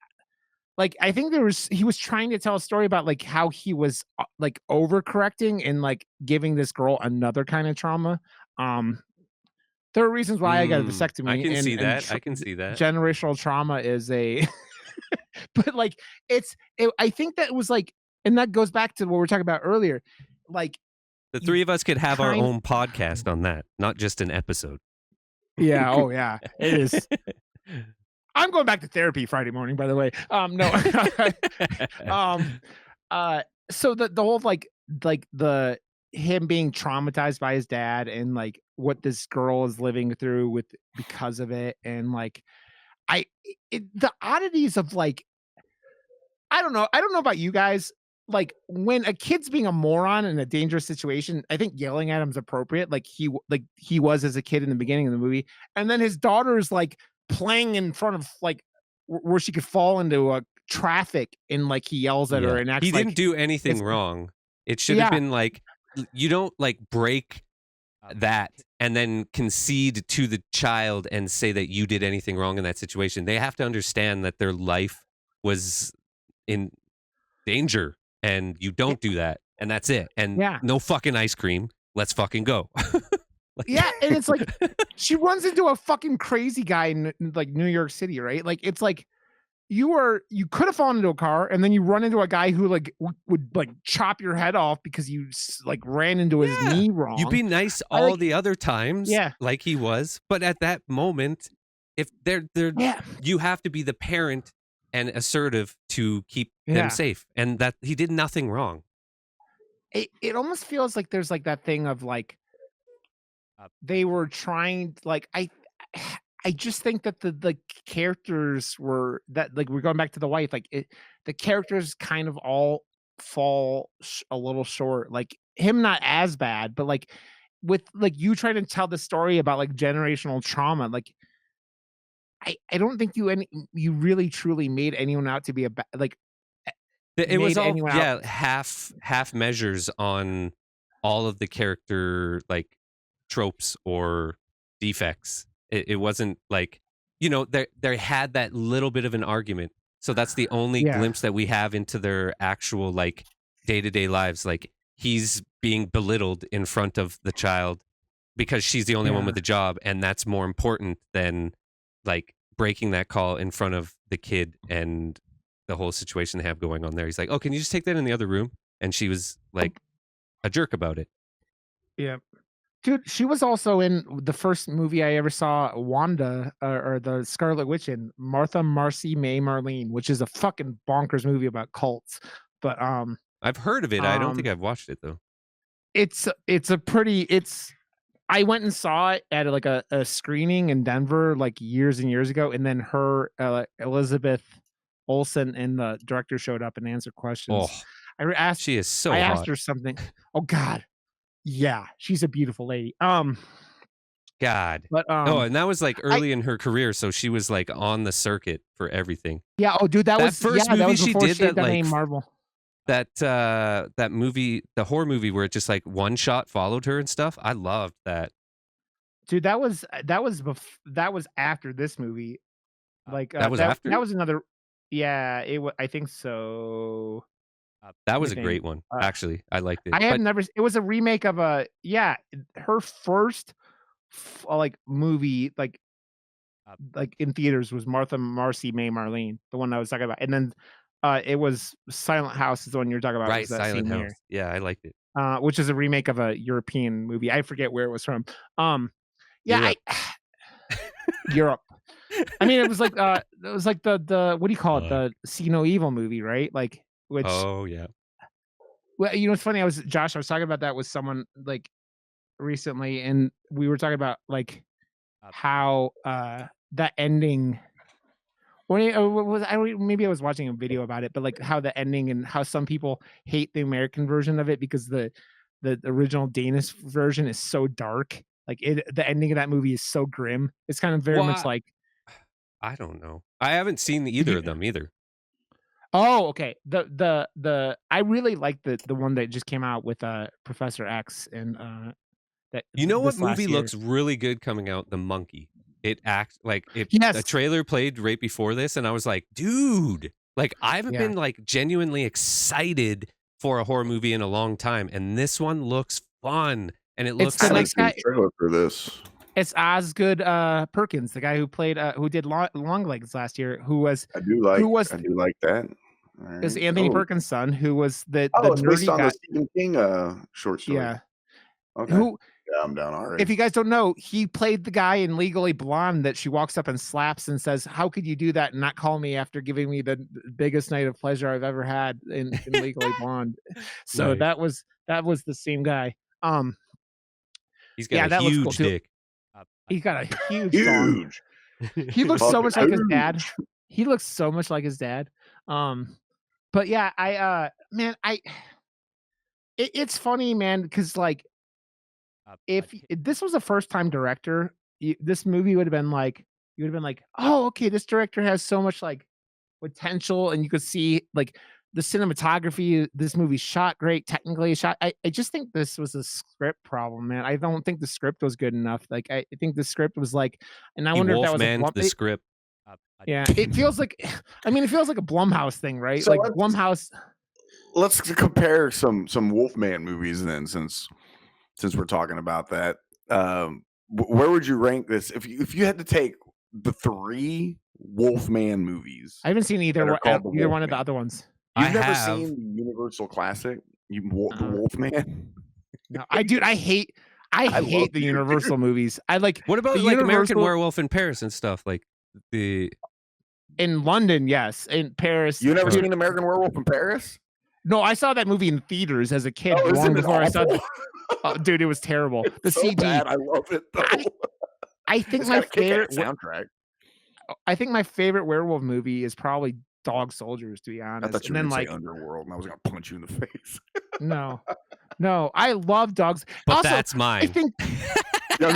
I think he was trying to tell a story about like how he was like overcorrecting and like giving this girl another kind of trauma. There are reasons why I got a vasectomy. I can see that. I can see that. Generational trauma is a, but like I think that was like, and that goes back to what we were talking about earlier. Like the three of us could have our own podcast on that, not just an episode. Yeah. Oh yeah, it is. I'm going back to therapy Friday morning, by the way. No. So the whole like the him being traumatized by his dad and like what this girl is living through because of it, and like the oddities of like I don't know about you guys. Like when a kid's being a moron in a dangerous situation, I think yelling at him is appropriate. Like he was as a kid in the beginning of the movie, and then his daughter's like playing in front of like where she could fall into a traffic, and like he yells at her and acts he like didn't do anything wrong. It should have been like, you don't like break that and then concede to the child and say that you did anything wrong in that situation. They have to understand that their life was in danger, and you don't do that, and that's it. And no fucking ice cream. Let's fucking go. Yeah, and it's like she runs into a fucking crazy guy in like New York City, right? Like it's like you could have fallen into a car, and then you run into a guy who like would like chop your head off because you like ran into his knee wrong. You'd be nice all the other times, yeah, like he was, but at that moment, if they're you have to be the parent and assertive to keep them safe, and that he did nothing wrong. It almost feels like there's like that thing of like they were trying like I just think that the characters were that like we're going back to the wife, like the characters kind of all fall a little short. Like him not as bad, but like with like you trying to tell the story about like generational trauma, like I don't think you really truly made anyone out to be like it was all half measures on all of the character like tropes or defects. It wasn't like, you know, they had that little bit of an argument, so that's the only glimpse that we have into their actual like day-to-day lives. Like he's being belittled in front of the child because she's the only one with the job, and that's more important than like breaking that call in front of the kid and the whole situation they have going on there. He's like, oh, can you just take that in the other room? And she was like a jerk about it. Yeah. Dude, she was also in the first movie I ever saw, Wanda, or the Scarlet Witch, in Martha, Marcy, May, Marlene, which is a fucking bonkers movie about cults. But I've heard of it. I don't think I've watched it though. I went and saw it at like a screening in Denver like years and years ago, and then her Elizabeth Olsen and the director showed up and answered questions. She is so I hot. asked her something. Oh God. Yeah, she's a beautiful lady. God. But and that was like early in her career, so she was like on the circuit for everything. Yeah. Oh, dude, that was first movie that was she before did she had that like Marvel. That movie, the horror movie where it just like one shot followed her and stuff. I loved that. Dude, that was after this movie. Like that was after. That was another. Yeah, I think so. That was a thing. great one. Actually, I liked it. I have never. It was a remake of her first like movie like in theaters was Martha, Marcy, May, Marlene, the one I was talking about, and then it was Silent House is the one you're talking about. Right, was that Silent same House. year. Yeah, I liked it. Which is a remake of a European movie. I forget where it was from. Europe. Europe. I mean, it was like the what do you call it? The See No Evil movie, right? Like, which Oh yeah. well, you know, it's funny. I was talking about that with someone like recently, and we were talking about like how that ending. Maybe I was watching a video about it, but like how the ending and how some people hate the American version of it because the original Danish version is so dark. Like the ending of that movie is so grim. It's kind of very much like. I don't know. I haven't seen either of them either. Oh, okay. I really like the one that just came out with Professor X and that. You know what movie looks really good coming out? The Monkey. It acts like it. Yes. A trailer played right before this, and I was like, dude, like I haven't been like genuinely excited for a horror movie in a long time, and this one looks fun, and it looks like a trailer for this. It's Osgood Perkins, the guy who played who did Longlegs last year, who was I do like that. Right. It's Anthony Perkins' son, who was the it's nerdy based on guy. the Stephen King short story. Yeah. Okay. I'm down already. If you guys don't know, he played the guy in Legally Blonde that she walks up and slaps and says, "How could you do that and not call me after giving me the biggest night of pleasure I've ever had in Legally Blonde?" So that was the same guy. He's got a huge dick. He's got a huge. He looks so much like his dad. He looks so much like his dad. But yeah, it's funny, man, because like if this was a first-time director, this movie would have been like, you would have been like, oh, okay, this director has so much like potential, and you could see like the cinematography. This movie shot great, technically shot. I just think this was a script problem, man. I don't think the script was good enough. Like I think the script was like, and I wonder if that was the script. Yeah, it feels like, I mean, it feels like a Blumhouse thing, right? So like Blumhouse. Let's compare some Wolfman movies then, since we're talking about that. Where would you rank this if you had to take the 3 Wolfman movies? I haven't seen either one of the other ones. You've never seen the Universal classic, the Wolfman? No, I hate the Universal movies. I like. What about like American Werewolf in Paris and stuff like in London? Yes, in Paris. You never seen American Werewolf in Paris? No, I saw that movie in theaters as a kid long before I saw it. Oh, dude, it was terrible. The CG. Bad. I love it though. I think my favorite soundtrack. I think my favorite werewolf movie is probably Dog Soldiers, to be honest. I thought you were going to say Underworld, and I was going to punch you in the face. No, I love dogs. But also, that's mine. I think. Dude,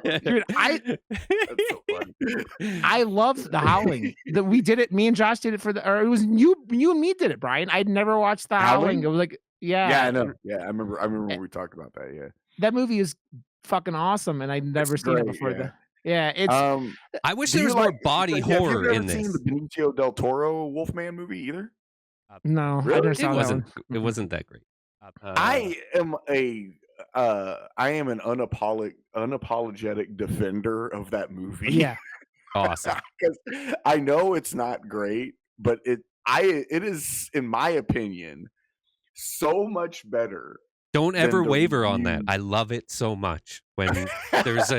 that's so funny. I love The Howling. We did it. Me and Josh did it or it was you and me did it, Brian. I'd never watched The Howling. It was like, yeah, I know. Yeah, I remember when we talked about that. Yeah, that movie is fucking awesome, and I'd never seen it before. It's. I wish there was more body horror in this. Have you ever seen the Benicio del Toro Wolfman movie either? No, really? I never saw that one. It wasn't that great. I am an unapologetic defender of that movie. Yeah, awesome. Because I know it's not great, but it is, in my opinion, so much better. Don't ever waver on that. I love it so much when there's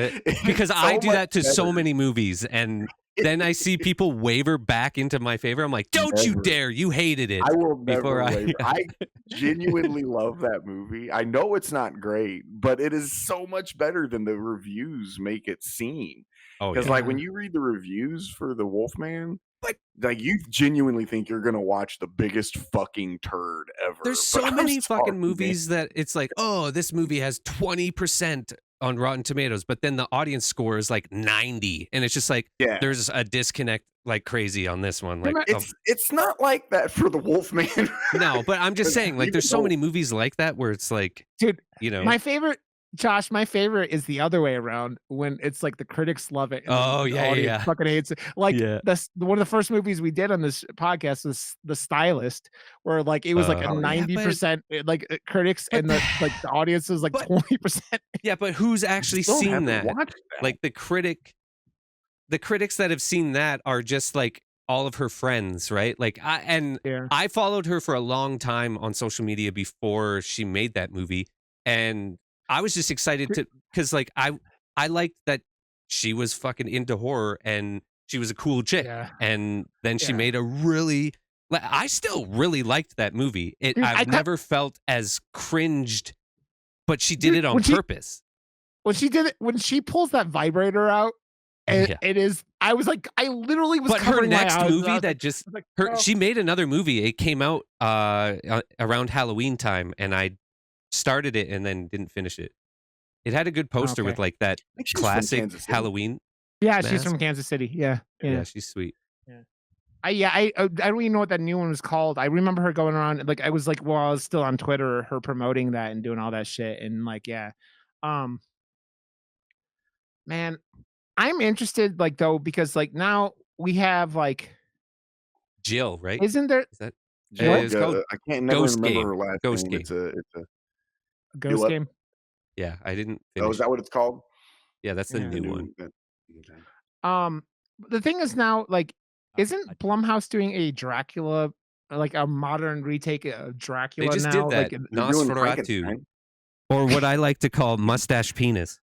because I do that to so many movies, and then I see people waver back into my favor. I'm like, don't you dare! You hated it. I will never waver. I genuinely love that movie. I know it's not great, but it is so much better than the reviews make it seem. Because like when you read the reviews for the Wolfman, like you genuinely think you're gonna watch the biggest fucking turd ever. There's so many fucking movies that it's like, oh, this movie has 20% on Rotten Tomatoes, but then the audience score is like 90, and it's just like, there's a disconnect like crazy on this one. Like it's not like that for the Wolfman. No, but I'm just saying, like, there's so many movies like that where it's like, dude, you know, my favorite Josh, my favorite is the other way around when it's like the critics love it. And Oh, the yeah, audience yeah. fucking hates it. Like Yeah. one of the first movies we did on this podcast was The Stylist, where like it was like a 90% like critics and the audience was like 20%. Yeah, but who's actually seen that? Like the critics that have seen that are just like all of her friends, right? Like I followed her for a long time on social media before she made that movie, and I was just excited because like I liked that she was fucking into horror and she was a cool chick, and then she made a really. I still really liked that movie. I've never felt as cringed, but she did it on purpose. When she pulls that vibrator out. It is. I was like, I literally was. But her next movie that just like, she made another movie. It came out around Halloween time, and I started it and then didn't finish it. It had a good poster with like that classic Halloween. Yeah, she's from Kansas City. Yeah, she's sweet. Yeah. I don't even know what that new one was called. I remember her going around like I was still on Twitter, her promoting that and doing all that shit, and like man. I'm interested, like though, because like now we have like Jill, right? Isn't there? Is that Jill? I can't never Ghost remember Game. her last Ghost name. Game. It's a Ghost Game. Yeah, I didn't finish. Oh, is that what it's called? Yeah, that's the new one. The thing is now, like, isn't Blumhouse doing a Dracula, like a modern retake of Dracula? They just now? did that. Like, Nosferatu, or what I like to call mustache penis.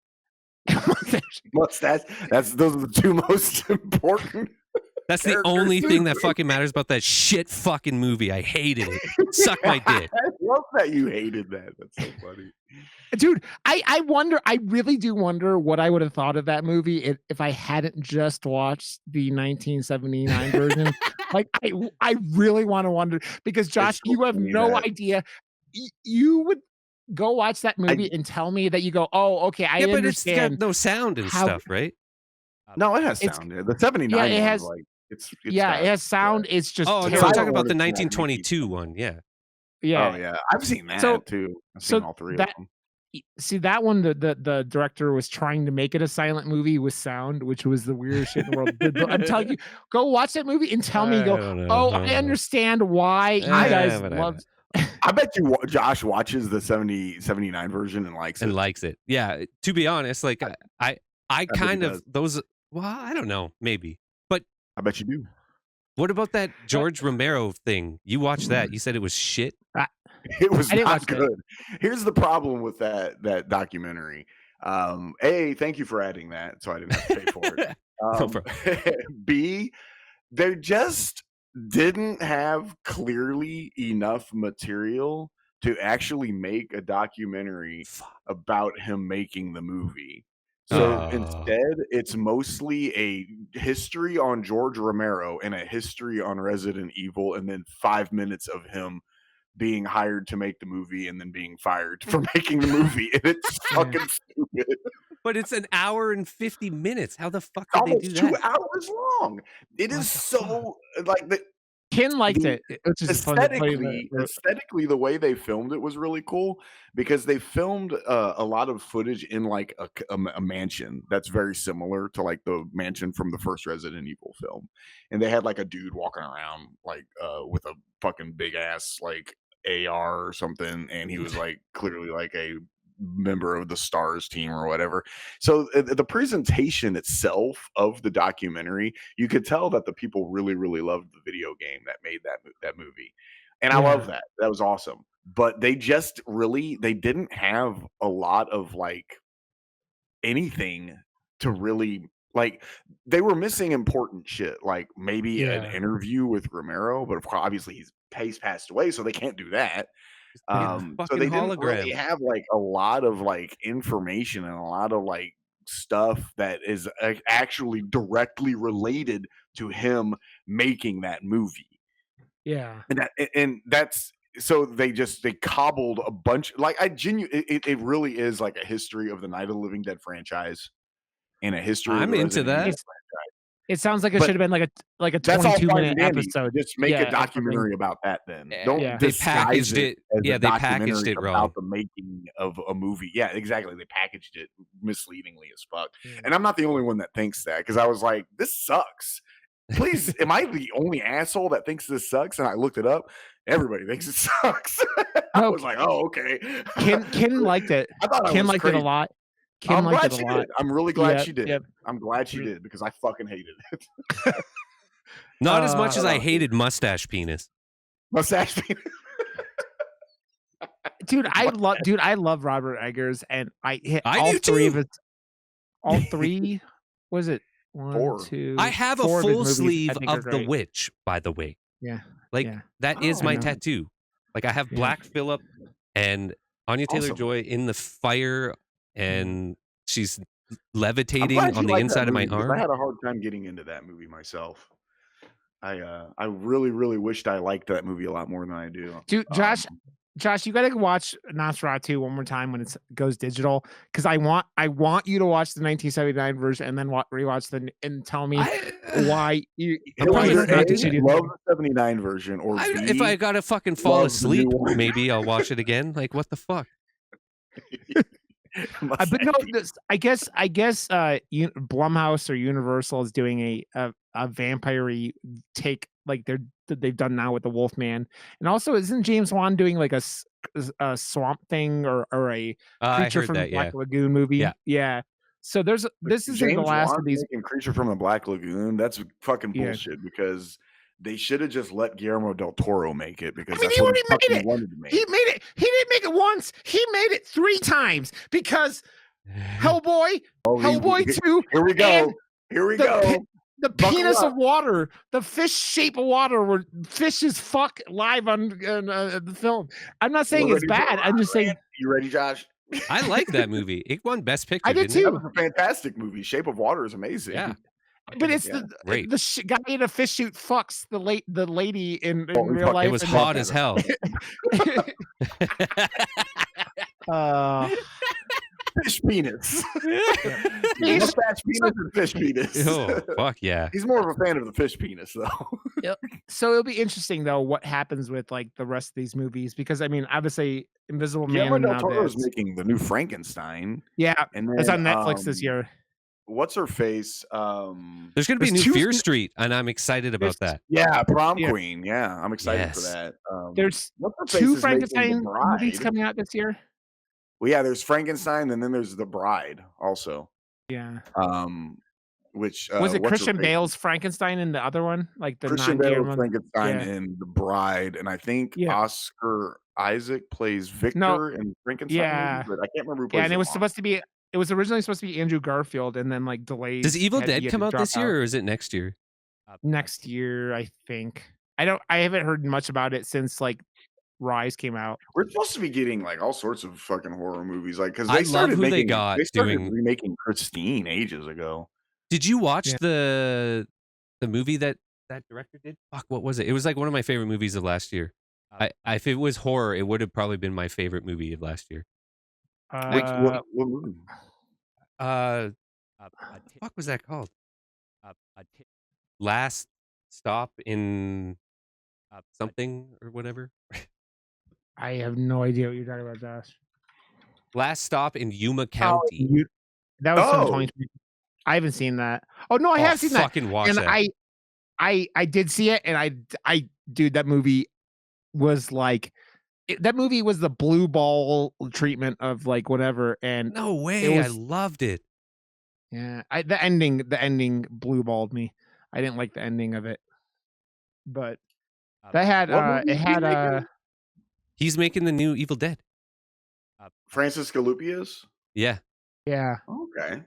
Mustache. Those are the two most important. That's the only thing that fucking matters about that shit fucking movie. I hated it. Suck my dick. I love that you hated that. That's so funny. Dude, I wonder, I really do wonder what I would have thought of that movie if I hadn't just watched the 1979 version. Like, I really want to wonder, because Josh, you have no idea. You would go watch that movie and tell me that you go, oh, okay, I understand. But it's got no sound and stuff, right? No, it has sound. The 79 it has. Like, it has sound. It's just. Oh, no, I'm talking about the 1922 one. Yeah. Yeah. Oh yeah, I've seen that too. I've seen all three of them. See that one, the director was trying to make it a silent movie with sound, which was the weirdest shit in the world. I'm telling you, go watch that movie and tell me, I understand why you guys love. I bet you Josh watches the 79 version and likes it. Yeah, to be honest, like I kind of those. Well, I don't know, maybe, but I bet you do. What about that George Romero thing? You watched that? You said it was shit. It was not good. Here's the problem with that documentary. A, thank you for adding that, so I didn't have to pay for it. B, they just didn't have clearly enough material to actually make a documentary about him making the movie. So instead, it's mostly a history on George Romero and a history on Resident Evil, and then 5 minutes of him being hired to make the movie and then being fired for making the movie. And it's fucking stupid. But it's an hour and 50 minutes. How the fuck did they do that? 2 hours long. It is so like the Ken liked it. Which is aesthetically, the way they filmed it was really cool, because they filmed a lot of footage in like a mansion that's very similar to like the mansion from the first Resident Evil film, and they had like a dude walking around like with a fucking big ass like AR or something, and he was like clearly like a member of the STARS team or whatever. So the presentation itself of the documentary, you could tell that the people really, really loved the video game that made that movie. And I love that. That was awesome. But they just they didn't have a lot of like anything to really like. They were missing important shit, like maybe an interview with Romero, but obviously he's passed away, so they can't do that. So they didn't really have like a lot of like information and a lot of like stuff that is actually directly related to him making that movie. Yeah, and that's so they cobbled a bunch. Like it really is like a history of the Night of the Living Dead franchise and a history. I'm into that. It sounds like it But should have been like a That's all 22-minute fine and dandy. episode. Just make Yeah, a documentary about that then. Don't Yeah. They disguise packaged it. as Yeah, a they packaged documentary it wrong. about the making of a movie. Yeah, exactly. They packaged it misleadingly as fuck. Yeah. And I'm not the only one that thinks that because I was like, this sucks. Please, am I the only asshole that thinks this sucks? And I looked it up. Everybody thinks it sucks. I No, was like, oh, okay. Kim liked it. I thought I Kim was liked it a crazy. lot. Kim I'm liked glad it she a lot. did. I'm really glad Yep, she did. yep. I'm glad she did because I fucking hated it. Not as much as I Uh, hated mustache penis. Mustache penis. Dude, I love Robert Eggers, and I hit I all do three of too. his. All three. Was it one, Four. two? I have a four of his full movies I sleeve think are of The great. Witch, by the way. Yeah, Like yeah. that is Oh, my I know. tattoo. Like I have Yeah. Black Phillip and Anya Awesome. Taylor-Joy in the fire, and she's I'm levitating glad on you the liked inside that of my movie, 'cause arm. I had a hard time getting into that movie myself. I really, really wished I liked that movie a lot more than I do. Dude, Josh, you gotta watch Nosferatu one more time when it goes digital, because I want you to watch the 1979 version and then rewatch and tell me why you. I'm why probably you not gonna do think that. you love the 79 version, or if B, I gotta fucking fall love the new asleep, one. maybe I'll watch it again. Like what the fuck? But no, I guess Blumhouse or Universal is doing a vampire-y take, like they've done now with the Wolfman, and also isn't James Wan doing like a Swamp Thing or a I Creature heard from that. the Black Yeah. Lagoon movie? Yeah. Yeah. So this isn't James the last Wan of these. making Creature from the Black Lagoon. That's fucking Yeah. bullshit because they should have just let Guillermo del Toro make it because I mean, that's he what he already made fucking it. wanted to make. He made it. He didn't make it once. He made it 3 times because Hellboy, Oh, Hellboy 2, Here we go. and Here we the go. the Buckle penis up. of water, the fish shape of water, where fishes fuck live on the film. I'm not saying We're it's ready for bad. a I'm just saying You ready, Josh? I like that movie. It won Best Picture. I did didn't That too. was a fantastic movie. Shape of Water is amazing. Yeah. But it's Yeah. Great. the guy in a fish suit fucks the lady in Oh, real fuck, life. It was and hot as hell. Fish penis. Fish- Mustache penis and fish penis. Oh fuck yeah! He's more of a fan of the fish penis, though. So it'll be interesting though what happens with like the rest of these movies, because I mean obviously Invisible Man Guillermo and del now Toro is this. making the new Frankenstein, Yeah, and then it's on Netflix this year. What's her face? There's gonna be a There's new 2 Fear Street, and I'm excited about that. Yeah, Prom Yeah. Queen. Yeah, I'm excited for Yes. that. There's what's her face 2 is making The Frankenstein movies Bride. coming out this year. Well, yeah, there's Frankenstein, and then there's The Bride also. Yeah. Which Was it what's her Christian face? Bale's Frankenstein in the other one? Like the Christian Bale non-Guillermo? Frankenstein Yeah. and The Bride, and I think Yeah. Oscar Isaac plays Victor in Frankenstein. Yeah. But I can't remember who plays Yeah, and it the was mom. supposed to be. It was originally supposed to be Andrew Garfield, and then like delayed. Does Evil he Dead had come to out drop this year, or is it next year? Next year, I think. I haven't heard much about it since like Rise came out. We're supposed to be getting like all sorts of fucking horror movies, like because I they love started who they making, got they started doing- remaking Christine ages ago. Did you watch Yeah. the movie that director did? Fuck, what was it? It was like one of my favorite movies of last year. If it was horror, it would have probably been my favorite movie of last year. What movie? Fuck was that called? Last Stop in something or whatever. I have no idea what you're talking about, Josh. Last Stop in Yuma County. That was from Oh. 2020. I haven't seen that. Oh no, I Oh, have seen that. fucking watch And that. I did see it, and I dude, that movie was like that movie was the blue ball treatment of like whatever, and No way! I was- loved it. yeah, the ending blue balled me. I didn't like the ending of it, but that had What movie it is he had making? He's making the new Evil Dead. Francis Galupius. Yeah. yeah. Okay,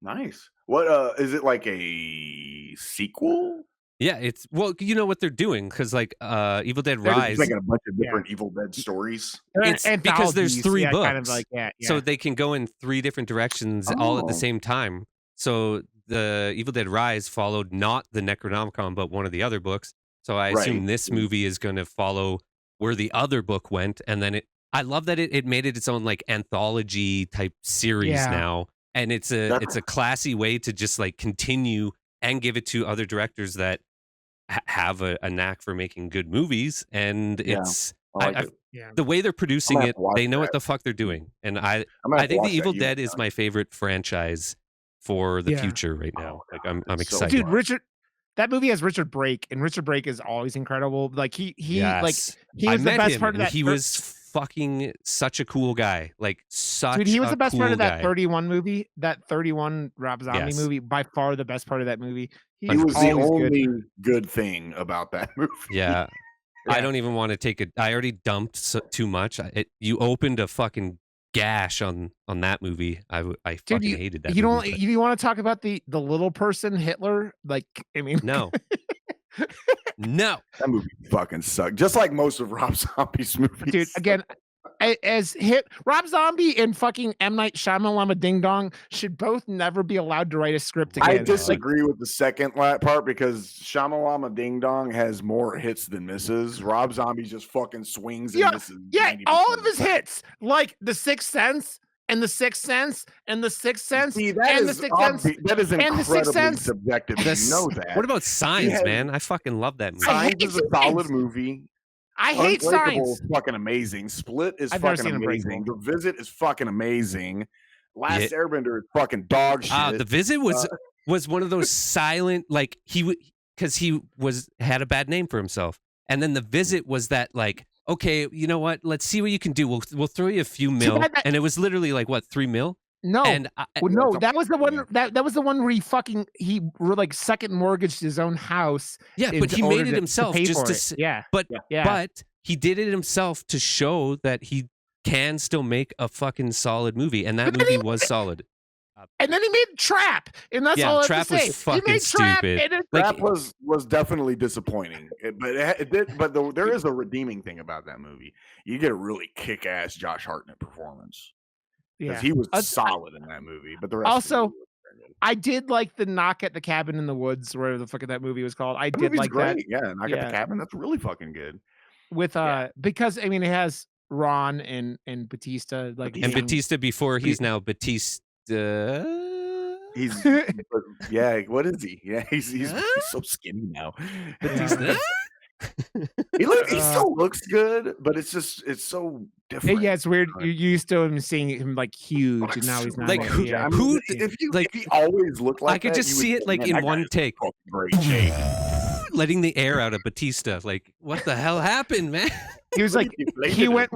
nice. What is it like a sequel? Yeah, it's well, you know what they're doing because like Evil Dead They're just Rise, making a bunch of different Evil Dead stories. It's because there's Anthologies, 3 yeah, books, kind of like yeah. so they can go in 3 different directions all at the Oh. same time. So the Evil Dead Rise followed not the Necronomicon, but one of the other books. So I assume Right. this movie is going to follow where the other book went, and then I love that it made it its own like anthology type series Yeah. now, and it's a classy way to just like continue and give it to other directors that have a knack for making good movies. And it's the way they're producing it, they know what the fuck they're doing. And I think The Evil Dead is my favorite franchise for the future right now. Like I'm excited. Dude, that movie has Richard Brake, and Richard Brake is always incredible. Like he was the best part of that. He was fucking such a cool guy. Like such. He was the best cool part of that guy. 31 movie. That 31 Rob Zombie movie, by far the best part of that movie. He was the only good thing about that movie. Yeah. I don't even want to take it. I already dumped too much. You opened a fucking gash on that movie. I fucking hated that. You movie, you want to talk about the little person Hitler? Like, I mean, no. No, that movie fucking sucked. Just like most of Rob Zombie's movies. Dude, again, Rob Zombie and fucking M. Night Shyamalan Ding Dong should both never be allowed to write a script again. I disagree with the second part because Shyamalan Ding Dong has more hits than misses. Rob Zombie just fucking swings and misses. Yeah, all of his hits, like The Sixth Sense. And The Sixth Sense, and The Sixth Sense, See, that and is The Sixth Sense, that is incredibly subjective. You know that. What about Signs, man? I fucking love that movie. Signs is a solid movie. I hate Signs. Is fucking amazing. Split is fucking amazing. The Visit is fucking amazing. Last Airbender is fucking dog shit. The Visit was one of those silent, like because he had a bad name for himself, and then The Visit was that like, okay, you know what? Let's see what you can do. We'll throw you a few mil, and it was literally like what, 3 mil? No, and no, that was the one. That was the one where he like second mortgaged his own house. Yeah, but he made it himself but he did it himself to show that he can still make a fucking solid movie, and that movie was solid. And then he made Trap, and that's all I have to say. Trap was fucking stupid. Trap was definitely disappointing, but there is a redeeming thing about that movie. You get a really kick-ass Josh Hartnett performance. Because he was solid in that movie, but the rest also, I did like the Knock at the Cabin in the Woods, whatever the fuck that movie was called. I did like that. Yeah, Knock at the Cabin. That's really fucking good. With because I mean it has Ron and Batista and Batista before he's now Batista. He's what is he? Yeah, he's so skinny now. Batista. He still looks good, but it's so different. Yeah, it's weird. You're used to him seeing him like huge, and now he's not. Like if he always looked like I could just see it like in one take. Great shape. Letting the air out of Batista. Like, what the hell happened, man? He was like he went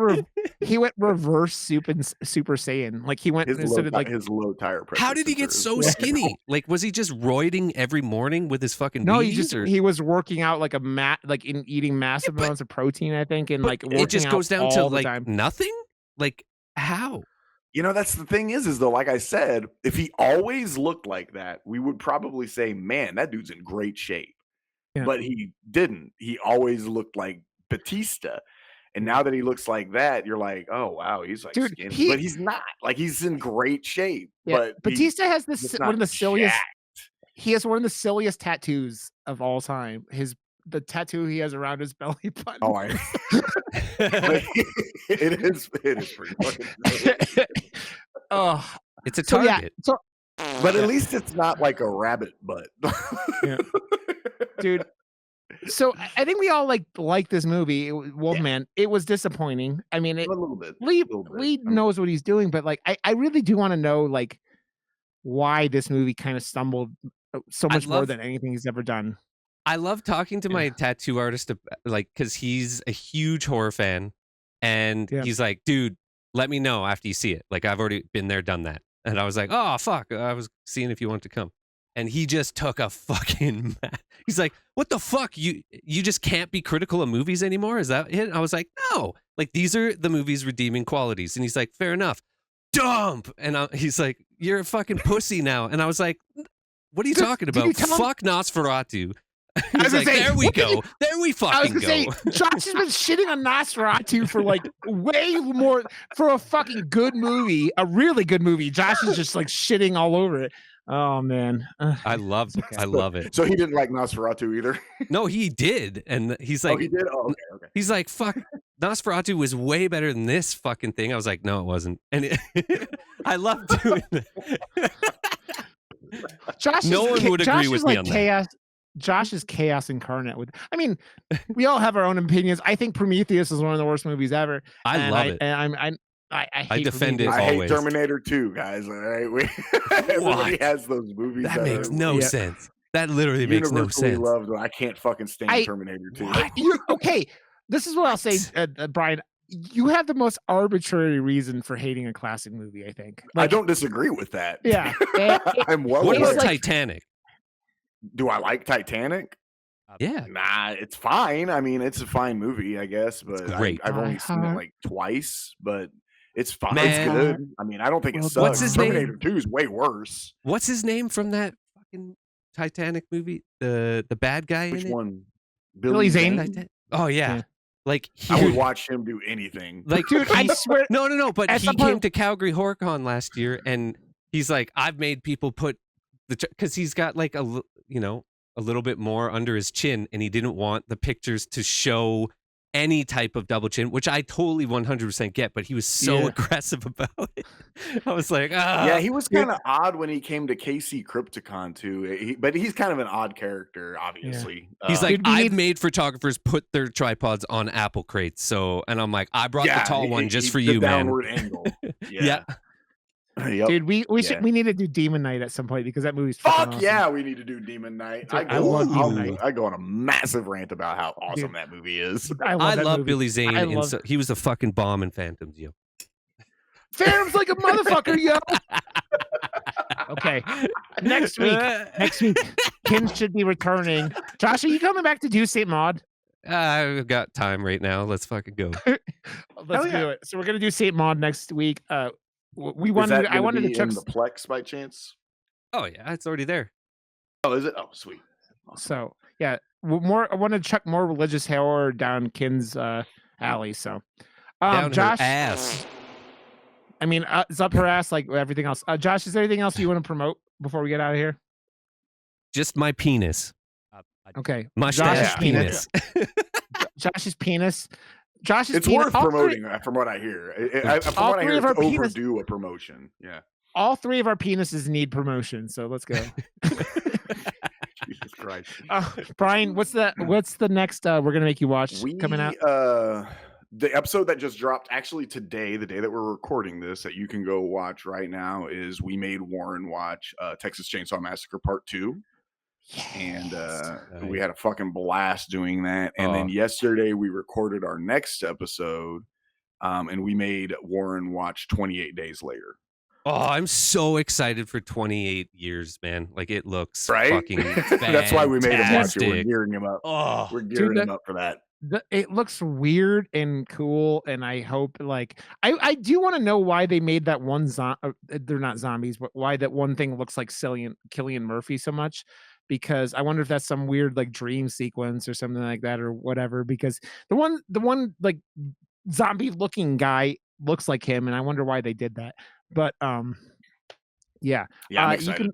reverse Super Saiyan. Like he went instead of like his low tire pressure. How did he get so skinny? Like, was he just roiding every morning with his fucking? No, he was working out like in eating massive amounts of protein, I think, and like it just goes down to like nothing. Like how? You know, that's the thing is though, like I said, if he always looked like that, we would probably say, man, that dude's in great shape. Yeah. But he didn't. He always looked like Batista. And now that he looks like that, you're like, oh wow, he's like skinny. But he's not. Like he's in great shape. Yeah. But Batista has one of the silliest. He has one of the silliest tattoos of all time. The tattoo he has around his belly button. Oh, it is pretty fucking. Oh, it's a target. But at least it's not like a rabbit butt. Dude. So I think we all like this movie, Wolfman. It was disappointing. I mean, a little bit. Lee knows what he's doing, but like, I really do want to know like why this movie kind of stumbled so much more than anything he's ever done. I love talking to my tattoo artist, like, because he's a huge horror fan, and he's like, dude, let me know after you see it. Like, I've already been there, done that. And I was like, oh, fuck. I was seeing if you want to come. And he just took a fucking... He's like, what the fuck? You just can't be critical of movies anymore? Is that it? I was like, no. Like, these are the movie's redeeming qualities. And he's like, fair enough. Dump! And he's like, you're a fucking pussy now. And I I was like, what are you talking about? Fuck Nosferatu. He's like, there we go. There we fucking go. Say, Josh has been shitting on Nosferatu for like way more for a fucking good movie, a really good movie. Josh is just like shitting all over it. Oh man, I love it. So he didn't like Nosferatu either. No, he did, and he's like, he did. Oh, okay. He's like, fuck, Nosferatu was way better than this fucking thing. I was like, no, it wasn't, and I love doing that. Josh No is, one would Josh agree is with like me on that. chaos. Josh is chaos incarnate. I mean, we all have our own opinions. I think Prometheus is one of the worst movies ever. I love it. And I hate defend it Prometheus. I hate always. Terminator 2, guys. All right, everybody has those movies That makes no Yeah. sense. That literally makes no universally sense. loved. I can't fucking stand Terminator 2. Okay, this is what I'll say, Brian. You have the most arbitrary reason for hating a classic movie. I think. I don't disagree with that. Yeah, I'm well What aware. is Titanic? Do I like Titanic? Yeah. Nah, it's fine. I mean, it's a fine movie, I guess, but great. I've only seen it heart. like twice, but it's fine. Man. It's good. I mean, I don't think it sucks. What's his name? Terminator 2 is way worse. What's his name from that fucking Titanic movie? The bad guy Which in it? one? Billy Zane? Oh yeah. Yeah. Like I would watch him do anything. Like Dude, I swear. No. But At he some came point- to Calgary HorrorCon last year, and he's like, I've made people put because he's got like a little bit more under his chin, and he didn't want the pictures to show any type of double chin, which I totally 100% get, but he was so aggressive about it. I was like, yeah, he was kind of odd when he came to KC Crypticon too. But he's kind of an odd character, obviously. He's like, I've made photographers put their tripods on apple crates. So, and I'm like, I brought the tall one just for you, man. Downward angle. Yeah. Yep. Dude, we need to do Demon Night at some point because that movie's fucking awesome. Yeah, we need to do Demon Night. Dude, I love Demon Night. I go on a massive rant about how awesome that movie is. I love movie. Billy Zane. He was a fucking bomb in Phantoms, yo. Phantom's like a motherfucker, yo. Okay, next week, Kim should be returning. Josh, are you coming back to do St. Maud? I've got time right now. Let's fucking go. Let's do it. So we're gonna do St. Maud next week. I wanted to check in the Plex by chance. Oh yeah, it's already there. Oh, is it? Oh, sweet. Awesome. So yeah, I want to check more religious horror down Kin's alley. So, down Josh, her ass. I mean, it's up her ass like everything else. Josh, is there anything else you want to promote before we get out of here? Just my penis. Okay, Mustache penis. Josh's penis. Josh's it's penis. worth promoting, from what I hear. From what I hear, it's overdue a promotion. Yeah. All three of our penises need promotion, so let's go. Jesus Christ. Brian, what's the next we're gonna make you watch coming out? The episode that just dropped actually today, the day that we're recording this, that you can go watch right now, is we made Warren watch Texas Chainsaw Massacre Part 2. Yes. And we had a fucking blast doing that. And then yesterday we recorded our next episode, and we made Warren watch 28 Days Later. Oh, I'm so excited for 28 years, man. Like, it looks right? fucking That's why we made him watch it. We're fantastic. gearing him up. Oh, We're gearing him up for that. It looks weird and cool, and I hope I do want to know why they made that one they're not zombies, but why that one thing looks like Cillian Murphy so much, because I wonder if that's some weird like dream sequence or something like that or whatever, because the one like zombie looking guy looks like him, and I wonder why they did that. But yeah, I'm excited.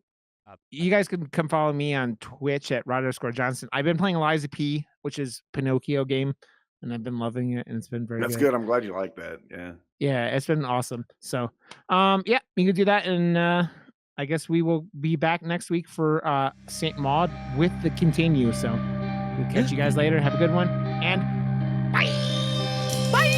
You guys can come follow me on Twitch at Rod_Johnson. I've been playing Eliza P, which is Pinocchio game, and I've been loving it, and it's been very That's good. I'm glad you like that. Yeah. Yeah, it's been awesome. So, yeah, you can do that, and I guess we will be back next week for St. Maud with the continue. So, we'll catch you guys later. Have a good one, and bye. Bye.